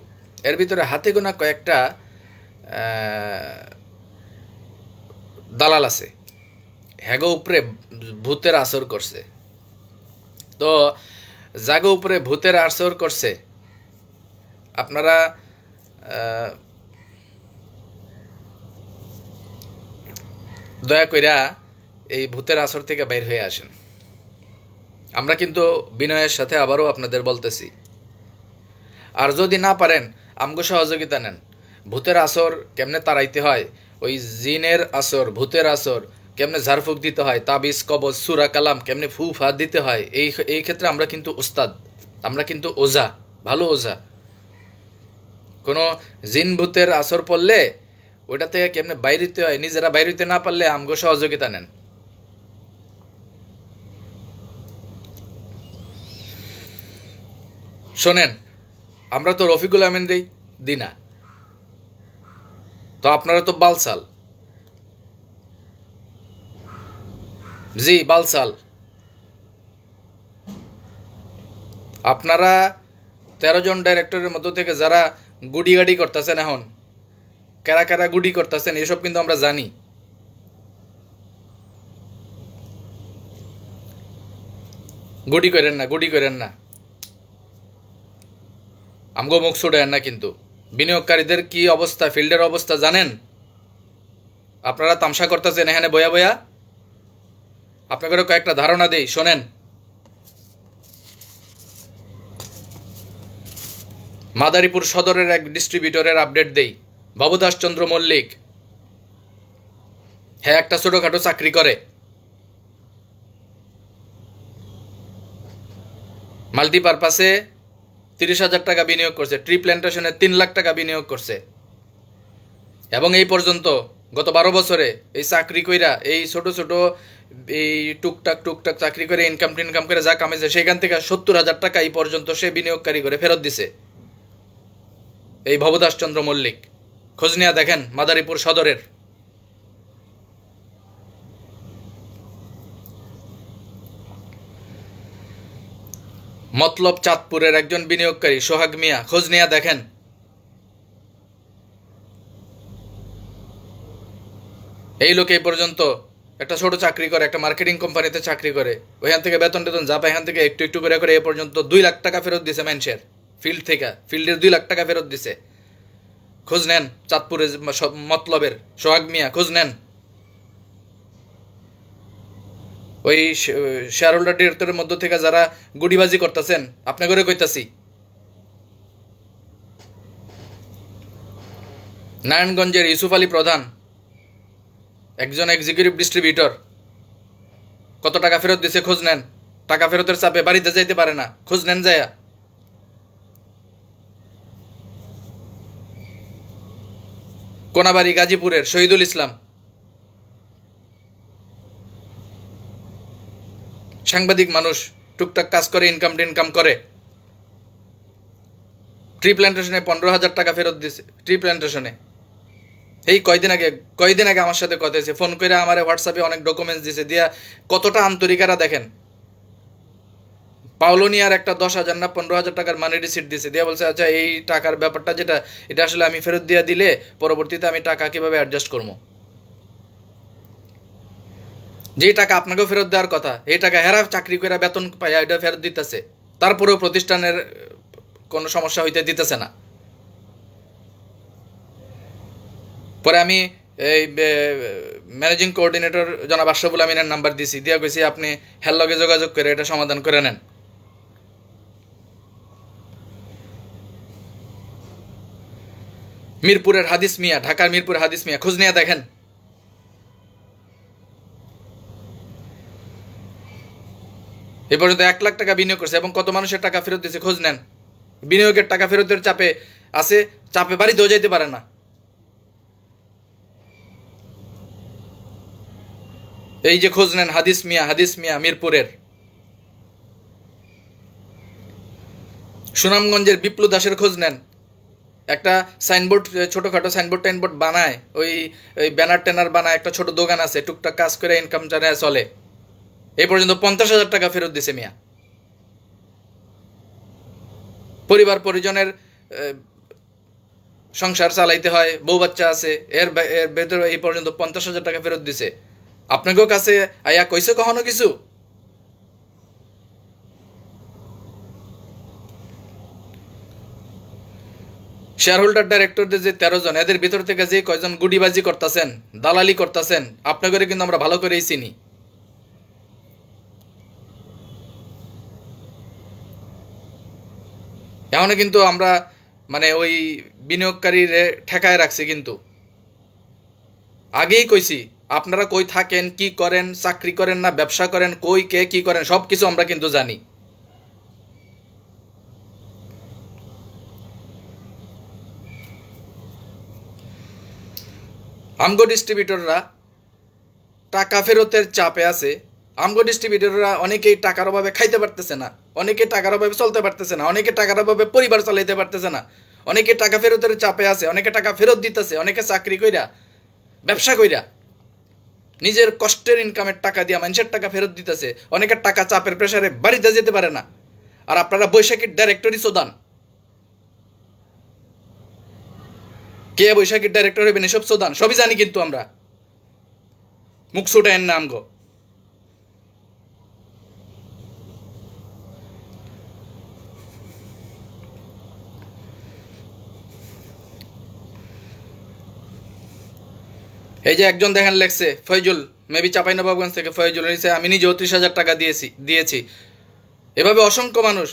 এর ভিতরে হাতে গোনা কয়েকটা দালাল আছে, হ্যাগো উপরে ভূতের আসর করছে। তো জাগো উপরে ভূতের আসর করছে, আপনারা দয়া কইরা এই ভূতের আসর থেকে বাইর হয়ে আসেন। আমরা কিন্তু বিনয়ের সাথে আবারও আপনাদের বলতেছি, আর যদি না পারেন আমগো সহযোগিতা নেন। ভূতের আসর কেমনে তাড়াইতে হয়, ওই জিনের আসর, ভূতের আসর কেমনে ঝাড়ফুঁক দিতে হয়, তাবিজ কবজ সূরা কালাম কেমনে ফু ফা দিতে হয়, এই ক্ষেত্রে আমরা কিন্তু উস্তাদ, আমরা কিন্তু ওঝা, ভালো ওঝা। কোনো জিন ভূতের আসর পড়লে ওটা থেকে কেমনে বাইরিতে হয়, নিজেরা বাইরিতে না পারলে আমগো সহযোগিতা নেন। শোনেন, আমরা তো রফিকুল আমিন দিই না, তো আপনারা তো বালসাল, জি বালসাল। আপনারা ১৩ জন ডাইরেক্টরের মধ্য থেকে যারা গুডি গাডি করতেছেন, এখন কারা কারা গুডি করতেছেন এসব কিন্তু আমরা জানি। গুডি করেন না, গুডি করেন না, আমগো মুখ ছুড়েন না। কিন্তু বিনিয়োগকারীদের কি অবস্থা, ফিল্ডের অবস্থা জানেন? আপনারা তামসা করতেছেন এখানে বয়া বয়া। আপনাদের কয়েকটা ধারণা দেই, শোনেন। মাদারীপুর সদরের এক ডিস্ট্রিবিউটরের আপডেট দেই, ভবদাস চন্দ্র মল্লিক। হ্যাঁ, একটা ছোটখাটো চাকরি করে, মাল্টিপারপাসে ৩০,০০০ টাকা বিনিয়োগ করছে, ট্রি প্ল্যান্টেশনে ৩ লাখ টাকা বিনিয়োগ করছে, এবং এই পর্যন্ত গত ১২ বছরে এই চাকরি কইরা, এই ছোট ছোট এই টুকটাক চাকরি করে ইনকাম করে যা কামাইছে সেখান থেকে ৭০,০০০ টাকা এই পর্যন্ত সে বিনিয়োগকারী করে ফেরত দিছে এই ভবদাস চন্দ্র মল্লিক। খোঁজ নিয়ে দেখেন মাদারীপুর সদরের। মতলব চাঁদপুরের একজন বিনিয়োগকারী সোহাগ মিয়া, খোঁজ নিয়ে দেখেন। এই লোক এই পর্যন্ত একটা ছোট চাকরি করে, একটা মার্কেটিং কোম্পানিতে চাকরি করে, ওইখান থেকে বেতন যা পায় এখান থেকে একটু করে করে এ পর্যন্ত ২ লাখ টাকা ফেরত দিছে মানুষের, ফিল্ডের ২ লাখ টাকা ফেরত দিছে। খোঁজ নেন চাঁদপুরের মতলবের সোহাগ মিয়া, খোঁজ নেন। ওই শেয়ার হোল্ডার ডিরেক্টরের মধ্য থেকে যারা গুডিবাজি করতেছেন, আপনি করে কইতাছি। নারায়ণগঞ্জের ইউসুফ আলী প্রধান, একজন এক্সিকিউটিভ ডিস্ট্রিবিউটর, কত টাকা ফেরত দিছে খোঁজ নেন। টাকা ফেরতের চাপে বাড়িতে যাইতে পারে না, খোঁজ নেন যায়া। কোনাবাড়ি গাজীপুরের শহীদুল ইসলাম, সাংবাদিক মানুষ, টুকটাক কাজ করে, ইনকাম করে। ট্রি প্ল্যান্টেশনে ১৫,০০০ টাকা ফেরত দিছে। ট্রি প্ল্যান্টেশনে এই কয়দিন আগে আমার সাথে কথা হয়েছে, ফোন করে আমার হোয়াটসঅ্যাপে অনেক ডকুমেন্টস দিছে, দিয়া কতটা আন্তরিকারা দেখেন। পাওলোনিয়ার একটা ১০,০০০ না ১৫,০০০ টাকার মানি রিসিট দিছে, দিয়া বলছে আচ্ছা এই টাকার ব্যাপারটা যেটা, এটা আসলে আমি ফেরত দিয়ে দিলে পরবর্তীতে আমি টাকা কিভাবে অ্যাডজাস্ট করবো। যেই টাকা আপনাকেও ফেরত দেওয়ার কথা, এই টাকা হেরা চাকরি করে বেতন পাইয়া এটা ফেরত দিতেছে, তারপরেও প্রতিষ্ঠানের কোনো সমস্যা হইতে দিতেছে না। পরে আমি এই ম্যানেজিং কোঅর্ডিনেটর জনাব আশরাফুল আমিনের নাম্বার দিছি, দিয়া কইছি আপনি হের লগে যোগাযোগ করে এটা সমাধান করে নেন। মিরপুরের হাদিস মিয়া, ঢাকার মিরপুরের হাদিস মিয়া, খোঁজ নিয়ে দেখেন। এই পর্যন্ত ১ লাখ টাকা বিনিয়োগ করছে এবং কত মানুষের টাকা ফেরত দিয়েছে খোঁজ নেন। বিনিয়োগের টাকা ফেরতের চাপে আছে চাপে বাড়িতেও যাইতে পারে না। এই যে খোঁজ নেন হাদিস মিয়া মিরপুরের, সুনামগঞ্জের বিপ্লু দাসের খোঁজ নেন, একটা সাইনবোর্ড, ছোটখাটো সাইনবোর্ড টাইনবোর্ড বানায়, ওই ওই ব্যানার ট্যানার বানায়, একটা ছোট দোকান আছে, টুকটাক কাজ করে ইনকাম জানায় চলে। এই পর্যন্ত 50,000 টাকা ফেরত দিছে মিয়া। পরিবার পরিজনের সংসার চালাইতে হয়, বউ বাচ্চা আছে, এর ভেতরে এই পর্যন্ত 50,000 টাকা ফেরত দিছে। আপনাকেও কাছে আয়া কইছে কখনো কিছু? শেয়ার হোল্ডার ডাইরেক্টরদের যে 13 জন, এদের ভিতর থেকে যে কয়জন গুডিবাজি করতেছেন, দালালি করতেছেন, আপনাদের কিন্তু আমরা ভালো করেই চিনি। এখনো কিন্তু আমরা মানে ওই বিনিয়োগকারীর ঠেকায় রাখছি, কিন্তু আগেই কইছি আপনারা কই থাকেন, কি করেন, চাকরি করেন না ব্যবসা করেন, কই কে কি করেন, সব কিছু আমরা কিন্তু জানি। আমগো ডিস্ট্রিবিউটররা টাকা ফেরতের চাপে আছে। আমগো ডিস্ট্রিবিউটররা অনেকেই টাকার অভাবে খাইতে পারতেছে না, অনেকে টাকার অভাবে চলতে পারতেছে না, অনেকে টাকার অভাবে পরিবার চালাইতে পারতেছে না, অনেকে টাকা ফেরতের চাপে আছে, অনেকে টাকা ফেরত দিতেছে, অনেকে চাকরি কইরা ব্যবসা কইরা নিজের কষ্টের ইনকামের টাকা দিয়া মানুষের টাকা ফেরত দিতেছে, অনেকের টাকা চাপের প্রেসারে বাড়িতে যেতে পারে না। আর আপনারা বৈশাখীর ডাইরেক্টরি সোদান, কে বৈশাখীর ডাইরেক্টর হইবেন এসব সোদান সবই জানি, কিন্তু আমরা মুখ ছুটাইন না আমগো। এই যে একজন দেখেন লেখছে ফয়জুল, মেবি চাঁপাইনবাবগঞ্জ থেকে ফয়জুল নিচে, আমি নিজেও 30,000 টাকা দিয়েছি। এভাবে অসংখ্য মানুষ,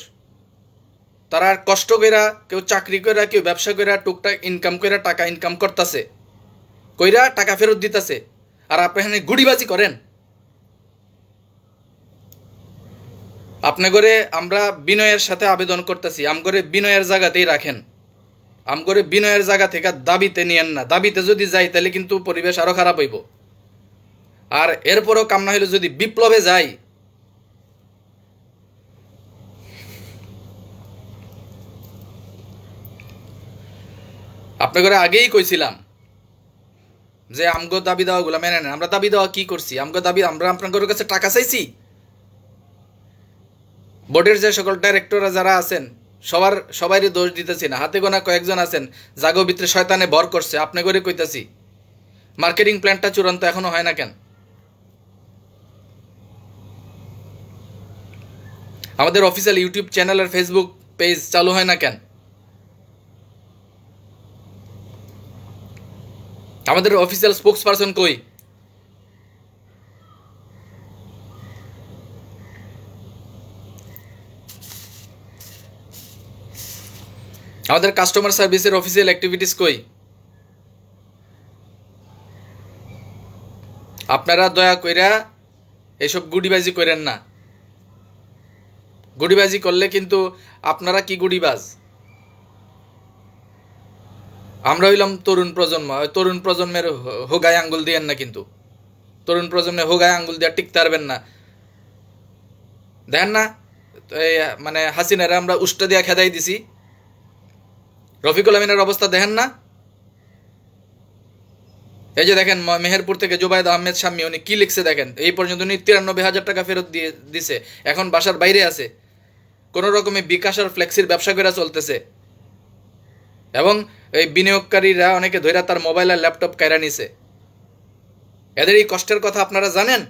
তারা কষ্ট কইরা, কেউ চাকরি কইরা, কেউ ব্যবসা কইরা, টুকটাক ইনকাম কইরা টাকা ইনকাম করতেছে, কইরা টাকা ফেরত দিতেছে। আর আপনি এখানে গুড়িবাজি করেন। আপনি করে আমরা বিনয়ের সাথে আবেদন করতেছি, আমগরে বিনয়ের জায়গাতেই রাখেন। আমগরে বিনয়ের জায়গা থেকে দাবিতে নিয়েন না। দাবিতে যদি যাই তাহলে কিন্তু পরিবেশ আরো খারাপ হইব। আর এরপরও কাম না হইলে যদি বিপ্লবে যাই, আপনাদের আগেই কইছিলাম যে আমগো দাবি দেওয়াগুলো মেনে নেন। আমরা দাবি দেওয়া কি করছি? আমগো দাবি, আমরা আপনাদের কাছে টাকা চাইছি। বোর্ডের যে সকল ডাইরেক্টররা যারা আছেন, সবারই দোষ দিতেছি না, হাতে গোনা কয়েকজন আছেন জাগো ভিতরে শয়তানে ভর করছে। আপনি করে কইতাছি মার্কেটিং প্ল্যানটা চূড়ান্ত এখনো হয় না কেন? আমাদের অফিসিয়াল ইউটিউব চ্যানেল আর ফেসবুক পেজ চালু হয় না কেন? আমাদের অফিসিয়াল স্পোক্স পারসন কই? আমাদের কাস্টমার সার্ভিসের অফিসিয়াল অ্যাক্টিভিটিস কই? আপনারা দয়া কইরা এইসব গুডিবাজি করেন না। গুডিবাজি করলে কিন্তু আপনারা কি গুডিবাজ? আমরা হইলাম তরুণ প্রজন্ম, তরুণ প্রজন্মের হোগায় আঙ্গুল দিয়েন না, কিন্তু তরুণ প্রজন্মের হোগায় আঙ্গুল দিয়ে টিকতে পারবেন না। দেখেন না এই মানে হাসিনারে আমরা উষ্টা দিয়া খেদাই দিছি, রফিকুল আমিনের অবস্থা দেখেন না? এই যে দেখেন মেহেরপুর থেকে জুবাইদ আহমেদ শাম্মী, উনি কি লিখছে দেখেন। এই পর্যন্ত উনি 93,000 টাকা ফেরত দিছে, এখন বাসার বাইরে আছে, কোনো রকমে বিকাশ আর ফ্লেক্সির ব্যবসা করে চলতেছে। এবং এই বিনিয়োগকারীরা অনেকে ধৈরা তার মোবাইল আর ল্যাপটপ কেড়ে নিছে। এদের এই কষ্টের কথা আপনারা জানেন?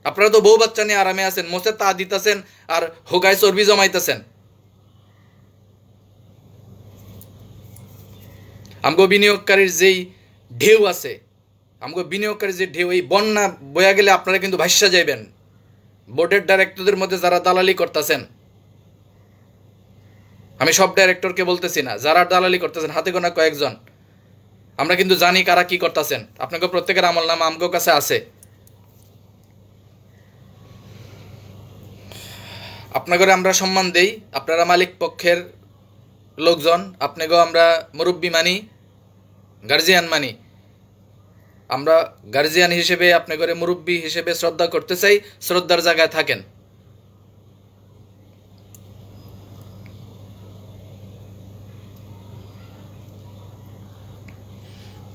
আপনারা তো বউ বাচ্চা নিয়ে আরামে আছেন, মোসে তা দিতেছেন আর হোগায় চর্বি জমাইতেছেন। আমগো বিনিয়োগকারীর যেই ঢেউ আছে, আমগো বিনিয়োগকারীর যে ঢেউ, এই বন্যা বয়া গেলে আপনারা কিন্তু ভাইসা যাইবেন। বোর্ডের ডাইরেক্টরদের মধ্যে যারা দালালি করতেছেন, আমি সব ডাইরেক্টরকে বলতেছি না, যারা দালালি করতেছেন হাতে গোনা কয়েকজন, আমরা কিন্তু জানি কারা কি করতেছেন। আপনাকে প্রত্যেকের আমলনামা আমগো কাছে আছে। আপনাদের আমরা সম্মান দেই, আপনারা মালিক পক্ষের লোকজন, আপনাকেও আমরা মুরব্বী মানি, গার্জিয়ান মানি। আমরা গার্জিয়ান হিসেবে আপনাকে মুরব্বী হিসেবে শ্রদ্ধা করতে চাই, শ্রদ্ধার জায়গায় থাকেন।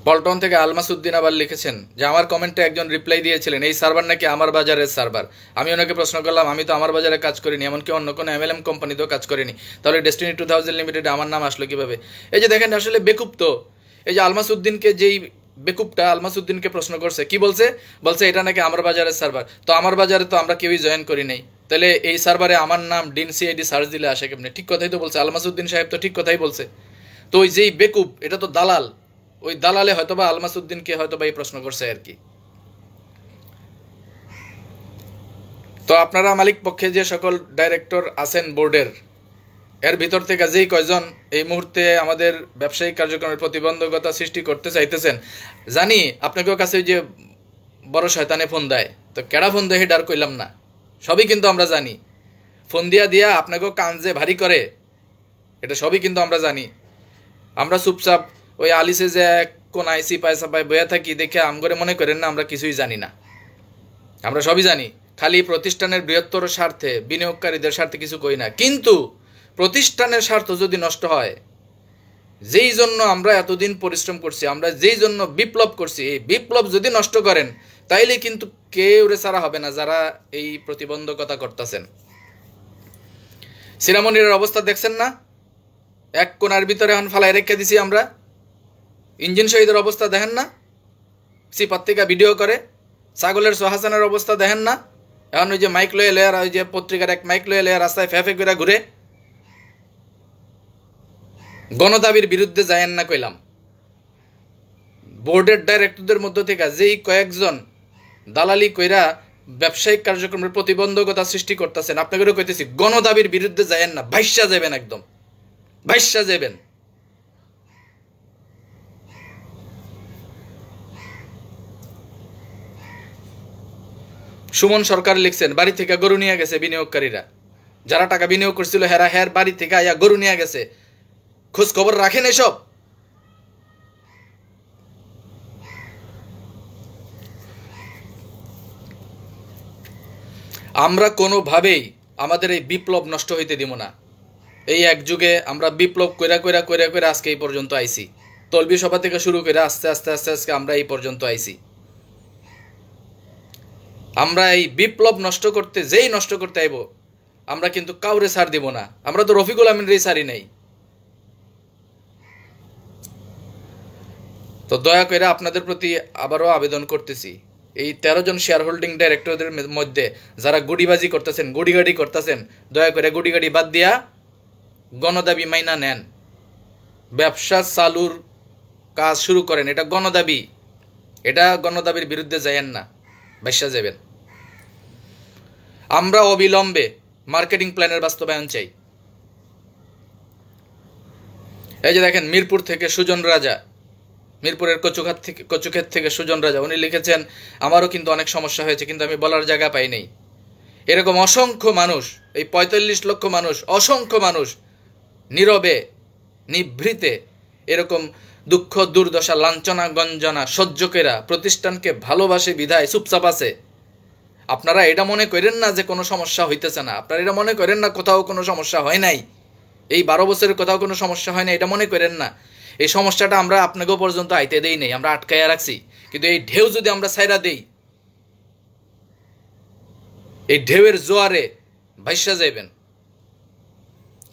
পল্টন থেকে আলমাসউদ্দিন আবার লিখেছেন যে আমার কমেন্টে একজন রিপ্লাই দিয়েছিলেন এই সার্ভার নাকি আমার বাজারের সার্ভার। আমি ওনাকে প্রশ্ন করলাম, আমি তো আমার বাজারে কাজ করিনি, এমনকি অন্য কোনো MLM কোম্পানিতেও কাজ করিনি, তাহলে ডেস্টিনি 2000 লিমিটেডে আমার নাম আসলো কিভাবে? এই যে দেখেন, আসলে বেকুব তো। এই যে আলমাসউদ্দিনকে, যেই বেকুবটা আলমাসউদ্দিনকে প্রশ্ন করছে, কি বলছে? বলছে এটা নাকি আমার বাজারের সার্ভার। তো আমার বাজারে তো আমরা কেউই জয়েন করি নাই, তাহলে এই সার্ভারে আমার নাম ডিন CID সার্চ দিলে আসে কেমনি? ঠিক কথাই তো বলছে আলমাসউদ্দিন সাহেব, তো ঠিক কথাই বলছে। তো ওই যেই বেকুব, এটা তো দালাল, ওই দালালে হয়তোবা আলমাসউদ্দিনকে হয়তোবা এই প্রশ্ন করছে আর কি। তো আপনারা মালিক পক্ষে যে সকল ডাইরেক্টর আছেন বোর্ডের, এর ভিতর থেকে যেই কয়জন এই মুহূর্তে আমাদের ব্যবসায়িক কার্যক্রমের প্রতিবন্ধকতা সৃষ্টি করতে চাইতেছেন, জানি আপনাদের কাছে যে বড় শয়তানে ফোন দেয়, তো কেডা ফোন দেয় ডার কইলাম না, সবই কিন্তু আমরা জানি। ফোন দিয়া আপনাকেও কান যে ভারী করে, এটা সবই কিন্তু আমরা জানি। আমরা চুপচাপ ওই আলিসে যে কোন আইসি পয়সা পায় বয়া থাকি দেখে আমগরে মনে করেন না আমরা কিছুই জানি না, আমরা সবই জানি। খালি প্রতিষ্ঠানের বৃহত্তর স্বার্থে, বিনিয়োগকারীদের স্বার্থে কিছু কই না, কিন্তু প্রতিষ্ঠানের স্বার্থ যদি নষ্ট হয়, যেই জন্য আমরা এতদিন পরিশ্রম করছি, আমরা যেই জন্য বিপ্লব করছি, এই বিপ্লব যদি নষ্ট করেন, তাইলে কিন্তু কেউ রে ছাড়া হবে না যারা এই প্রতিবন্ধকতা করতেছেন। সিরামনির অবস্থা দেখছেন না? এক কোনার ভিতরে এখন ফালাই রেখে দিছি আমরা। ইঞ্জিন শহীদের অবস্থা দেখেন না? সি পত্রিকা ভিডিও করে। ছাগলের সোহাসানের অবস্থা দেখেন না? এখন ওই যে মাইক লয়ে লেয়ার, ওই যে পত্রিকার এক মাইক লয়ে লেয়ার রাস্তায় ফেফে করে ঘুরে। গণদাবির বিরুদ্ধে যায়েন না কইলাম। বোর্ডের ডাইরেক্টরদের মধ্য থেকে যেই কয়েকজন দালালি কইরা ব্যবসায়িক কার্যক্রমের প্রতিবন্ধকতা সৃষ্টি করতেছেন, আপনাদেরও কইতেছি গণদাবির বিরুদ্ধে যায়েন না, ভাইসা যাবেন, একদম ভাইসা যাবেন। সুমন সরকার লিখছেন বাড়ি থেকে গরু নিয়ে গেছে বিনিয়োগকারীরা, যারা টাকা বিনিয়োগ করছিল হের বাড়ি থেকে আয়া গরু নিয়ে গেছে। খোঁজ খবর রাখেন এসব? আমরা কোনোভাবেই আমাদের এই বিপ্লব নষ্ট হইতে দিব না। এই এক যুগে আমরা বিপ্লব কইরা কইরা কইরা কইরা আজকে এই পর্যন্ত আইছি। তলবি সভা থেকে শুরু করে আস্তে আস্তে আস্তে আজকে আমরা এই পর্যন্ত আইছি। আমরা এই বিপ্লব নষ্ট করতে আইব, আমরা কিন্তু কাউরে ছাড় দিব না। আমরা তো রফিকুল আমিনরে ছাড়ি নাই। তো দয়া করে আপনাদের প্রতি আবারও আবেদন করতেছি, এই 13 জন শেয়ার হোল্ডিং ডাইরেক্টরদের মধ্যে যারা গুডিবাজি করতেছেন, গুডিগাড়ি করতেছেন, দয়া করে গুডিগাড়ি বাদ দিয়া গণদাবি মাইনা নেন, ব্যবসা চালুর কাজ শুরু করেন। এটা গণদাবি, এটা গণদাবির বিরুদ্ধে যায়েন না, ব্যবসা যাবেন। আমরা অবিলম্বে মার্কেটিং প্ল্যানের বাস্তবায়ন চাই। এই যে দেখেন, মিরপুর থেকে সুজন রাজা, মিরপুরের কচুক্ষেত থেকে সুজন রাজা, উনি লিখেছেন আমারও কিন্তু অনেক সমস্যা হয়েছে, কিন্তু আমি বলার জায়গা পাই নাই। এরকম অসংখ্য মানুষ, এই 45 লক্ষ মানুষ, অসংখ্য মানুষ নীরবে নিভৃতে এরকম দুঃখ দুর্দশা লাঞ্ছনা গঞ্জনা সহ্য করা প্রতিষ্ঠানকে ভালোবাসে বিধায় চুপচাপ আছে। আপনারা এটা মনে করেন না যে কোনো সমস্যা হইতেছে না, আপনারা এটা মনে করেন না কোথাও কোনো সমস্যা হয় নাই, এই 12 বছরের কোথাও কোনো সমস্যা হয় না, এটা মনে করেন না। এই সমস্যাটা আমরা আপনাকেও পর্যন্ত আইতে দেই নাই, আমরা আটকাইয়া রাখছি। কিন্তু এই ঢেউ যদি আমরা ছাইরা দেই, এই ঢেউয়ের জোয়ারে ভাইসা যাইবেন।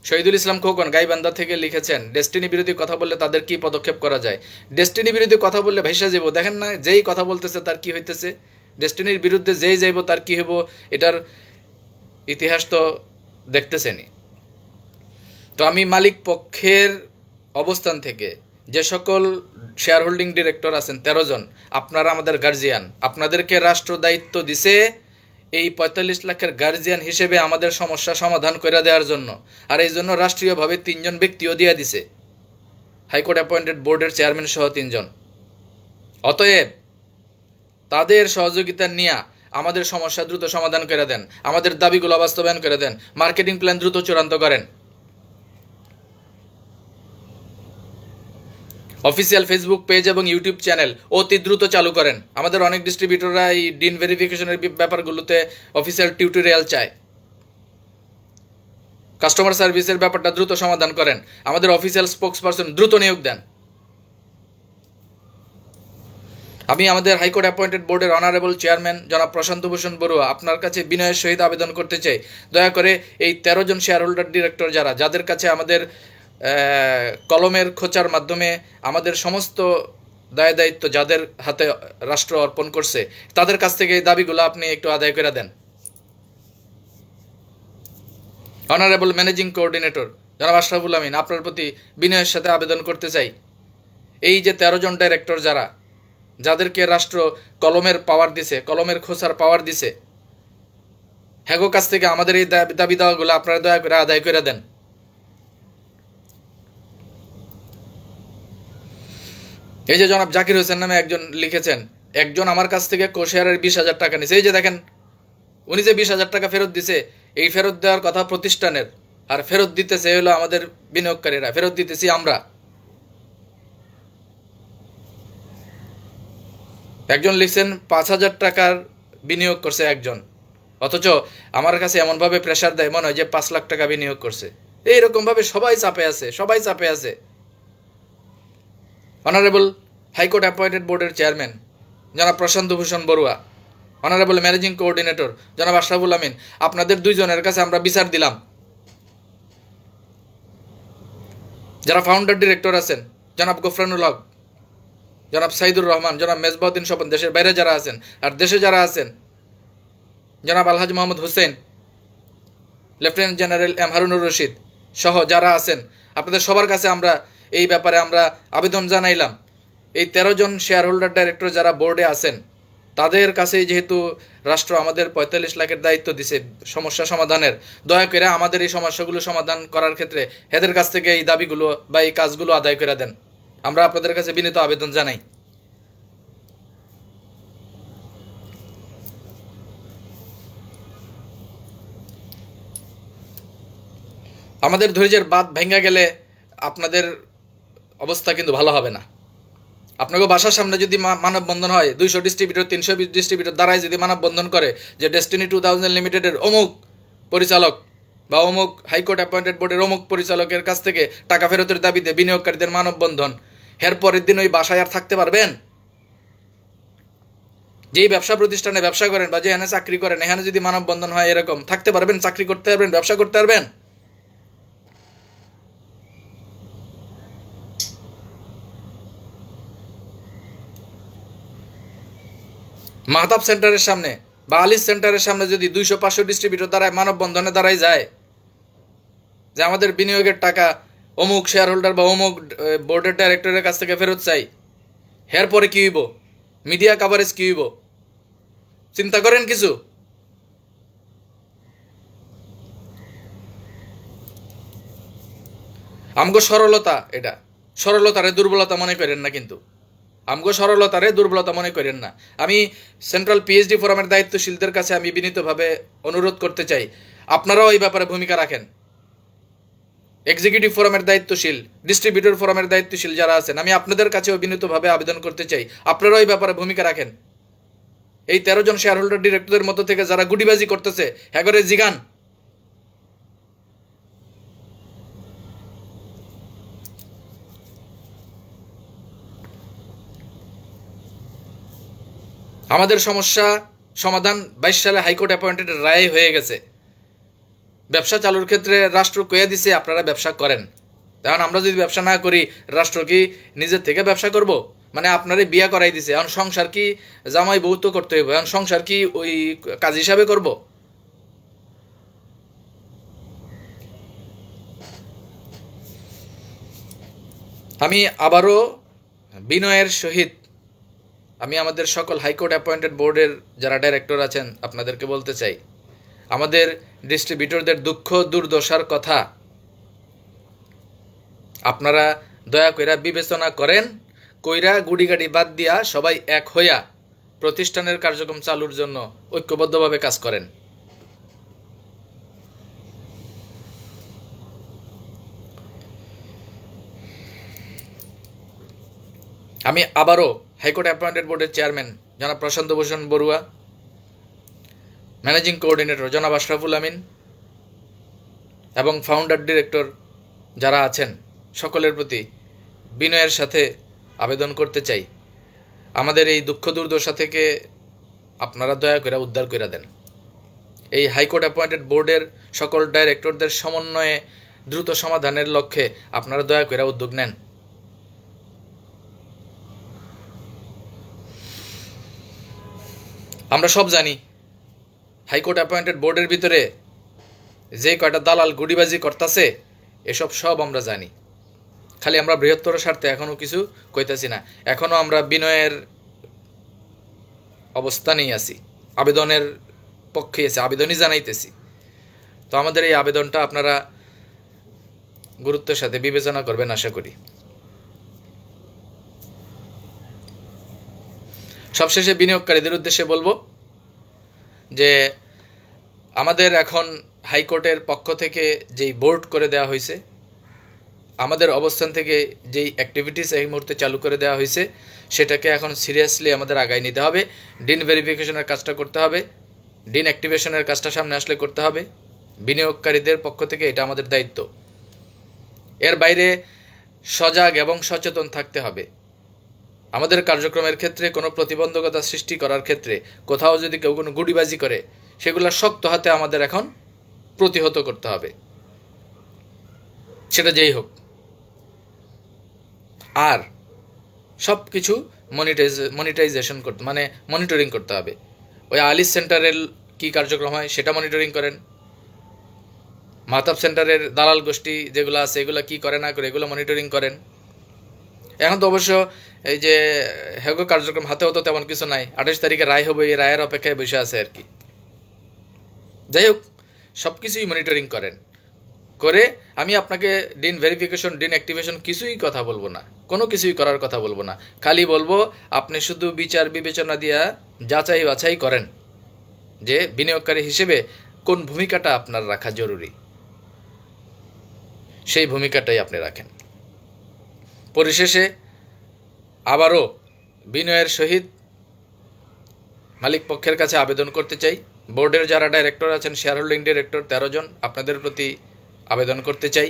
শহীদুল ইসলাম খোকন গাইবান্ধা থেকে লিখেছেন ডেস্টিনি বিরোধী কথা বললে তাদের কি পদক্ষেপ করা যায়? ডেস্টিনি বিরোধী কথা বললে ভাইসা যাবো। দেখেন না, যেই কথা বলতেছে তার কি হইতেছে, ডেস্টিনির বিরুদ্ধে যেই যাইব তার কি হইব, এটার ইতিহাস তো দেখতেছেনই। তো আমি মালিক পক্ষের অবস্থান থেকে যে সকল শেয়ার হোল্ডিং ডিরেক্টর আছেন 13 জন, আপনারা আমাদের গার্জিয়ান, আপনাদেরকে রাষ্ট্র দায়িত্ব দিছে এই 45 লাখের গার্জিয়ান হিসেবে আমাদের সমস্যা সমাধান করে দেওয়ার জন্য। আর এই জন্য রাষ্ট্রীয়ভাবে 3 জন ব্যক্তিও দিয়ে দিছে, হাইকোর্ট অ্যাপয়েন্টেড বোর্ডের চেয়ারম্যান সহ 3 জন। অতএব তাদের সহযোগিতা নিয়ে আমাদের সমস্যা দ্রুত সমাধান করে দেন, আমাদের দাবিগুলো বাস্তবায়ন করে দেন, মার্কেটিং প্ল্যান দ্রুত চূড়ান্ত করেন। অফিসিয়াল ফেসবুক পেজ এবং ইউটিউব চ্যানেল অতি দ্রুত চালু করেন। আমাদের অনেক ডিস্ট্রিবিউটররা এই ডিন ভেরিফিকেশনের ব্যাপারগুলোতে অফিসিয়াল টিউটোরিয়াল চায়। কাস্টমার সার্ভিসের ব্যাপারটা দ্রুত সমাধান করেন। আমাদের অফিসিয়াল স্পোক্স পারসন দ্রুত নিয়োগ দেন। আমি আমাদের হাইকোর্ট অ্যাপয়েন্টেড বোর্ডের অনারেবল চেয়ারম্যান জনাব প্রশান্ত ভূষণ বড়ুয়া আপনার কাছে বিনয়ের সহিত আবেদন করতে চাই, দয়া করে এই 13 জন শেয়ার হোল্ডার ডিরেক্টর যাদের কাছে আমাদের কলমের খোঁচার মাধ্যমে আমাদের সমস্ত দায় দায়িত্ব যাদের হাতে রাষ্ট্র অর্পণ করছে, তাদের কাছ থেকে এই দাবিগুলো আপনি একটু আদায় করে দেন। অনারেবল ম্যানেজিং কোঅর্ডিনেটর জনাব আশরাফুল আমিন, আপনার প্রতি বিনয়ের সাথে আবেদন করতে চাই, এই যে 13 জন ডাইরেক্টর যাদেরকে রাষ্ট্র কলমের পাওয়ার দিছে, কলমের খোঁচার পাওয়ার দিছে, হ্যাগো কাছ থেকে আমাদের এই দাবি দাওয়াগুলো আপনারা দয়া করে আদায় করে দেন। এই যে জনাব জাকির হোসেন নামে একজন লিখেছেন, একজন আমার কাছ থেকে কোশেয়ারের 20,000 টাকা নিছে। এই যে দেখেন, উনি যে 20,000 টাকা ফেরত দিছে, এই ফেরত দেওয়ার কথা প্রতিষ্ঠানের, আর ফেরত দিতেছে হলো আমাদের বিনিয়োগকারীরা, ফেরত দিতেছি আমরা। একজন লিখছেন 5,000 টাকার বিনিয়োগ করছে একজন, অথচ আমার কাছে এমনভাবে প্রেশার দেয় মনে হয় যে 5 লাখ টাকা বিনিয়োগ করছে। এইরকমভাবে সবাই চাপে আছে। অনারেবল হাইকোর্ট অ্যাপয়েন্টেড বোর্ডের চেয়ারম্যান জনাব প্রশান্ত ভূষণ বড়ুয়া, অনারেবল ম্যানেজিং কোঅর্ডিনেটর জনাব আশরাফুল আমিন, আপনাদের দুইজনের কাছে আমরা বিচার দিলাম। যারা ফাউন্ডার ডিরেক্টর আছেন জনাব গোফরানুল হক, জনাব সাইদুর রহমান, জনাব মেজবাউদ্দিন স্বপন, দেশের বাইরে যারা আছেন, আর দেশে যারা আছেন জনাব Alhaj Mohammad Hossain, lieutenant general M Harunur Rashid সহ যারা আছেন, আপনাদের সবার কাছে আমরা এই ব্যাপারে আমরা আবেদন জানাইলাম। এই 13 জন শেয়ার হোল্ডার ডাইরেক্টর যারা বোর্ডে আছেন, তাদের কাছে যেহেতু রাষ্ট্র আমাদের 45 লাখের দায়িত্ব দিছে সমস্যা সমাধানের, দয়া করে আমাদের এই সমস্যাগুলো সমাধান করার ক্ষেত্রে এদের কাছ থেকে এই দাবিগুলো বা এই কাজগুলো আদায় করে দেন। আমরা আপনাদের কাছে বিনীত আবেদন জানাই। আমাদের ধৈর্যের বাঁধ ভেঙে গেলে আপনাদের অবস্থা কিন্তু ভালো হবে না। আপনাকে বাসার সামনে যদি মানববন্ধন হয়, 200 ডিস্ট্রিবিউটর 320 ডিস্ট্রিবিউটর দ্বারাই যদি মানববন্ধন করে যে ডেস্টিনি 2000 লিমিটেডের অমুক পরিচালক বা অমুক হাইকোর্ট অ্যাপয়েন্টেড বোর্ডের অমুক পরিচালকের কাছ থেকে টাকা ফেরতের দাবিতে বিনিয়োগকারীদের মানববন্ধন, এর পরের দিন ওই বাসায় আর থাকতে পারবেন? যেই ব্যবসা প্রতিষ্ঠানে ব্যবসা করেন বা যেখানে চাকরি করেন, এখানে যদি মানববন্ধন হয় এরকম, থাকতে পারবেন? চাকরি করতে পারবেন? ব্যবসা করতে পারবেন? মাহতাব সেন্টারের সামনে বা আলিস সেন্টারের সামনে যদি 200-500 ডিস্ট্রিবিউটর দ্বারাই মানববন্ধনে দ্বারাই যায় যে আমাদের বিনিয়োগের টাকা অমুক শেয়ার হোল্ডার বা অমুক বোর্ডের ডাইরেক্টরের কাছ থেকে ফেরত চাই, এরপরে কি হইব? মিডিয়া কাভারেজ কি হইব? চিন্তা করেন কিছু? আমগো সরলতা, এটা সরলতারে দুর্বলতা মনে করেন না, কিন্তু আমগো সরলতারে দুর্বলতা মনে করেন না। আমি সেন্ট্রাল পিএইচডি ফোরামের দায়িত্বশীলদের কাছে আমি বিনীতভাবে অনুরোধ করতে চাই, আপনারাও এই ব্যাপারে ভূমিকা রাখেন। এক্সিকিউটিভ ফোরামের দায়িত্বশীল, ডিস্ট্রিবিউটর ফোরামের দায়িত্বশীল যারা আছেন, আমি আপনাদের কাছেও বিনীতভাবে আবেদন করতে চাই, আপনারাও এই ব্যাপারে ভূমিকা রাখেন। এই 13 জন শেয়ার হোল্ডার ডিরেক্টরদের মধ্য থেকে যারা গুটিবাজি করতেছে, হ্যাগরে জিগান। আমাদের সমস্যা সমাধান 22 সালে হাইকোর্ট অ্যাপয়েন্টেড রায় হয়ে গেছে। ব্যবসা চালুর ক্ষেত্রে রাষ্ট্র কয়ে দিছে আপনারা ব্যবসা করেন। কারণ আমরা যদি ব্যবসা না করি, রাষ্ট্র কি নিজের থেকে ব্যবসা করব? মানে আপনারে বিয়া করাই দিছে, এখন সংসার কি জামাই বউ তো করতে হইব, এখন সংসার কি ওই কাজ হিসাবে করব? আমি আবারও বিনয়ের সহিত আমি আমাদের সকল হাইকোর্ট অ্যাপয়েন্টেড বোর্ডের যারা ডাইরেক্টর আছেন আপনাদেরকে বলতে চাই, আমাদের ডিস্ট্রিবিউটরদের দুঃখ দুর্দশার কথা আপনারা দয়া কইরা বিবেচনা করেন, কইরা গুড়িগাড়ি বাদ দিয়া সবাই এক হইয়া প্রতিষ্ঠানের কার্যক্রম চালুর জন্য ঐক্যবদ্ধভাবে কাজ করেন। আমি আবারও হাইকোর্ট অ্যাপয়েন্টেড বোর্ডের চেয়ারম্যান জনাব প্রশান্ত ভূষণ বড়ুয়া, ম্যানেজিং কোঅর্ডিনেটর জনাব আশরাফুল আমিন এবং ফাউন্ডার ডিরেক্টর যারা আছেন সকলের প্রতি বিনয়ের সাথে আবেদন করতে চাই, আমাদের এই দুঃখ দুর্দশা থেকে আপনারা দয়া করে উদ্ধার করে দেন। এই হাইকোর্ট অ্যাপয়েন্টেড বোর্ডের সকল ডাইরেক্টরদের সমন্বয়ে দ্রুত সমাধানের লক্ষ্যে আপনারা দয়া করে উদ্যোগ নেন। আমরা সব জানি হাইকোর্ট অ্যাপয়েন্টেড বোর্ডের ভিতরে যে কয়টা দালাল গুডিবাজি করতেছে এসব সব আমরা জানি। খালি আমরা বৃহত্তর স্বার্থে এখনও কিছু কইতেছি না, এখনও আমরা বিনয়ের অবস্থানেই আছি, আবেদনের পক্ষে আছি, আবেদনই জানাইতেছি। তো আমাদের এই আবেদনটা আপনারা গুরুত্বের সাথে বিবেচনা করবেন আশা করি। সবশেষে বিনিয়োগকারীদের উদ্দেশ্যে বলবো যে আমাদের এখন হাইকোর্টের পক্ষ থেকে যেই বোর্ড করে দেওয়া হয়েছে, আমাদের অবস্থান থেকে যেই অ্যাক্টিভিটিস এই মুহূর্তে চালু করে দেওয়া হয়েছে সেটাকে এখন সিরিয়াসলি আমাদের আগায় নিতে হবে। ডিন ভেরিফিকেশনের কাজটা করতে হবে, ডিন অ্যাক্টিভেশনের কাজটা সামনে আসলে করতে হবে। বিনিয়োগকারীদের পক্ষ থেকে এটা আমাদের দায়িত্ব। এর বাইরে সজাগ এবং সচেতন থাকতে হবে। আমাদের কার্যক্রমের ক্ষেত্রে কোনো প্রতিবন্ধকতা সৃষ্টি করার ক্ষেত্রে কোথাও যদি কেউ কোনো গুডিবাজি করে সেগুলো শক্ত হাতে আমাদের এখন প্রতিহত করতে হবে, সেটা যেই হোক। আর সব কিছু মনিটাইজেশন করতে মানে মনিটরিং করতে হবে। ওই আলিস সেন্টারের কী কার্যক্রম হয় সেটা মনিটরিং করেন, মাহতাব সেন্টারের দালাল গোষ্ঠী যেগুলো আছে এগুলো কী করে না করে এগুলো মনিটরিং করেন। এখন তো অবশ্য এই যে হেগো কার্যক্রম হাতেও তো তেমন কিছু নাই, 28 তারিখে রায় হবে, এই রায়ের অপেক্ষায় বসে আছে আর কি। যাই হোক, সব কিছুই মনিটরিং করেন, করে আমি আপনাকে ডিন ভেরিফিকেশন ডিন অ্যাক্টিভেশন কিছুই কথা বলবো না, কোনো কিছুই করার কথা বলবো না। খালি বলবো আপনি শুধু বিচার বিবেচনা দিয়া যাচাই বাছাই করেন যে বিনিয়োগকারী হিসেবে কোন ভূমিকাটা আপনার রাখা জরুরি, সেই ভূমিকাটাই আপনি রাখেন। পরিশেষে আবারও বিনয়ের সহিত মালিক পক্ষের কাছে আবেদন করতে চাই, বোর্ডের যারা ডাইরেক্টর আছেন, শেয়ার হোল্ডিং ডিরেক্টর 13 জন, আপনাদের প্রতি আবেদন করতে চাই।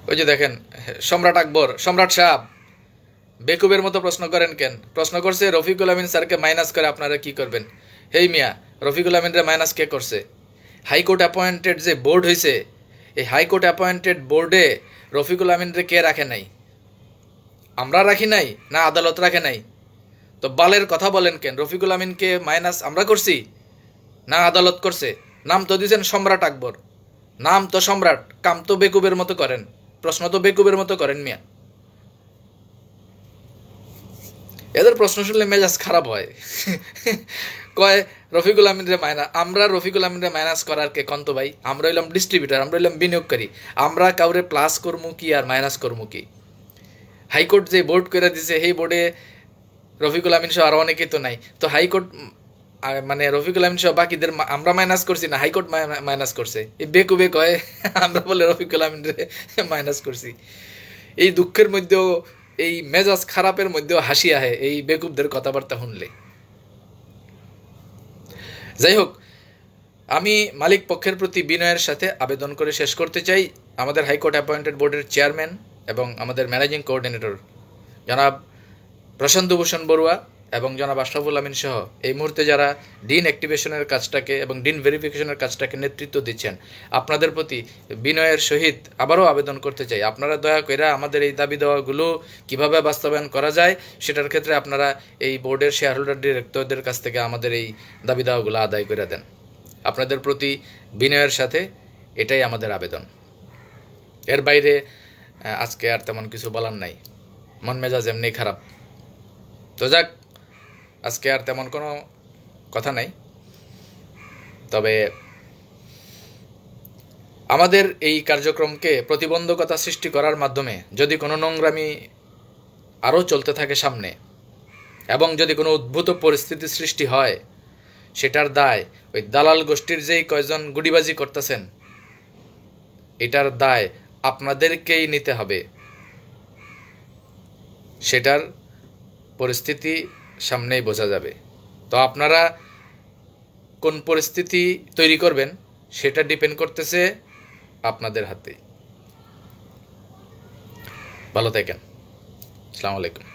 ওই যে দেখেন সম্রাট আকবর, সম্রাট সাহেব বেকুবের মতো প্রশ্ন করেন কেন? প্রশ্ন করছে রফিকুল আমিন স্যারকে মাইনাস করে আপনারা কি করবেন? হেই মিয়া, রফিকুল আমিনরে মাইনাস কে করছে? হাইকোর্ট অ্যাপয়েন্টেড যে বোর্ড হয়েছে, এই হাইকোর্ট অ্যাপয়েন্টেড বোর্ডে রফিকুল আমিনরে কে রাখে নাই? আমরা রাখি নাই না আদালত রাখে নাই? তো বালের কথা বলেন কেন? রফিকুল আমিনকে মাইনাস আমরা করছি না আদালত করছে? নাম তো দিয়েছেন সম্রাট আকবর, নাম তো সম্রাট, কাম তো বেকুবের মতো করেন, প্রশ্ন তো বেকুবের মতো করেন মিয়া। এদের প্রশ্ন শুনলে মেজাজ খারাপ হয়। কয় রফিকুল আমিনরে মাইনাস, আমরা রফিকুল আমিনরে মাইনাস করার কে কন্ত ভাই? আমরা হইলাম ডিস্ট্রিবিউটার, আমরা হইলাম বিনিয়োগকারী, আমরা কাউরে প্লাস করবো কি আর মাইনাস করবো কি? হাইকোর্ট যে বোর্ড করে দিছে সেই বোর্ডে রফিকুল আমিন সহ আরও অনেকেই তো নাই। তো হাইকোর্ট মানে রফিকুল আমিন সহ বাকিদের আমরা মাইনাস করছি না হাইকোর্ট মাইনাস করছে? এই বেকুবে কয় আমরা বলে রফিকুল আমিনরে মাইনাস করছি। এই দুঃখের মধ্যেও, এই মেজাজ খারাপের মধ্যেও হাসি আহে এই বেকুবদের কথাবার্তা শুনলে। যাই হোক, আমি মালিক পক্ষের প্রতি বিনয়ের সাথে আবেদন করে শেষ করতে চাই। আমাদের হাইকোর্ট অ্যাপয়েন্টেড বোর্ডের চেয়ারম্যান এবং আমাদের ম্যানেজিং কোঅর্ডিনেটর জনাব প্রশান্ত ভূষণ বড়ুয়া এবং জনাব আশরাফুল আমিন সহ এই মুহূর্তে যারা ডিন অ্যাক্টিভেশনের কাজটাকে এবং ডিন ভেরিফিকেশনের কাজটাকে নেতৃত্ব দিচ্ছেন, আপনাদের প্রতি বিনয়ের সহিত আবারও আবেদন করতে চাই, আপনারা দয়া করে আমাদের এই দাবি দেওয়াগুলো কীভাবে বাস্তবায়ন করা যায় সেটার ক্ষেত্রে আপনারা এই বোর্ডের শেয়ার হোল্ডার ডিরেক্টরদের কাছ থেকে আমাদের এই দাবি দেওয়াগুলো আদায় করে দেন। আপনাদের প্রতি বিনয়ের সাথে এটাই আমাদের আবেদন। এর বাইরে আজকে আর তেমন কিছু বলার নাই, মন মেজাজ এমনি খারাপ। তো যাক, আজকে আর তেমন কোনো কথা নাই। তবে আমাদের এই কার্যক্রমকে প্রতিবন্ধকতা সৃষ্টি করার মাধ্যমে যদি কোনো নোংরামি আরও চলতে থাকে সামনে এবং যদি কোনো উদ্ভূত পরিস্থিতি সৃষ্টি হয়, সেটার দায় ওই দালাল গোষ্ঠীর যেই কয়জন গুডিবাজি করতেছেন এটার দায় আপনাদেরকেই নিতে হবে। সেটার পরিস্থিতি সামনেই বোঝা যাবে। তো আপনারা কোন পরিস্থিতি তৈরি করবেন সেটা ডিপেন্ড করতেছে আপনাদের হাতে। ভালো থাকেন। আসসালামু আলাইকুম।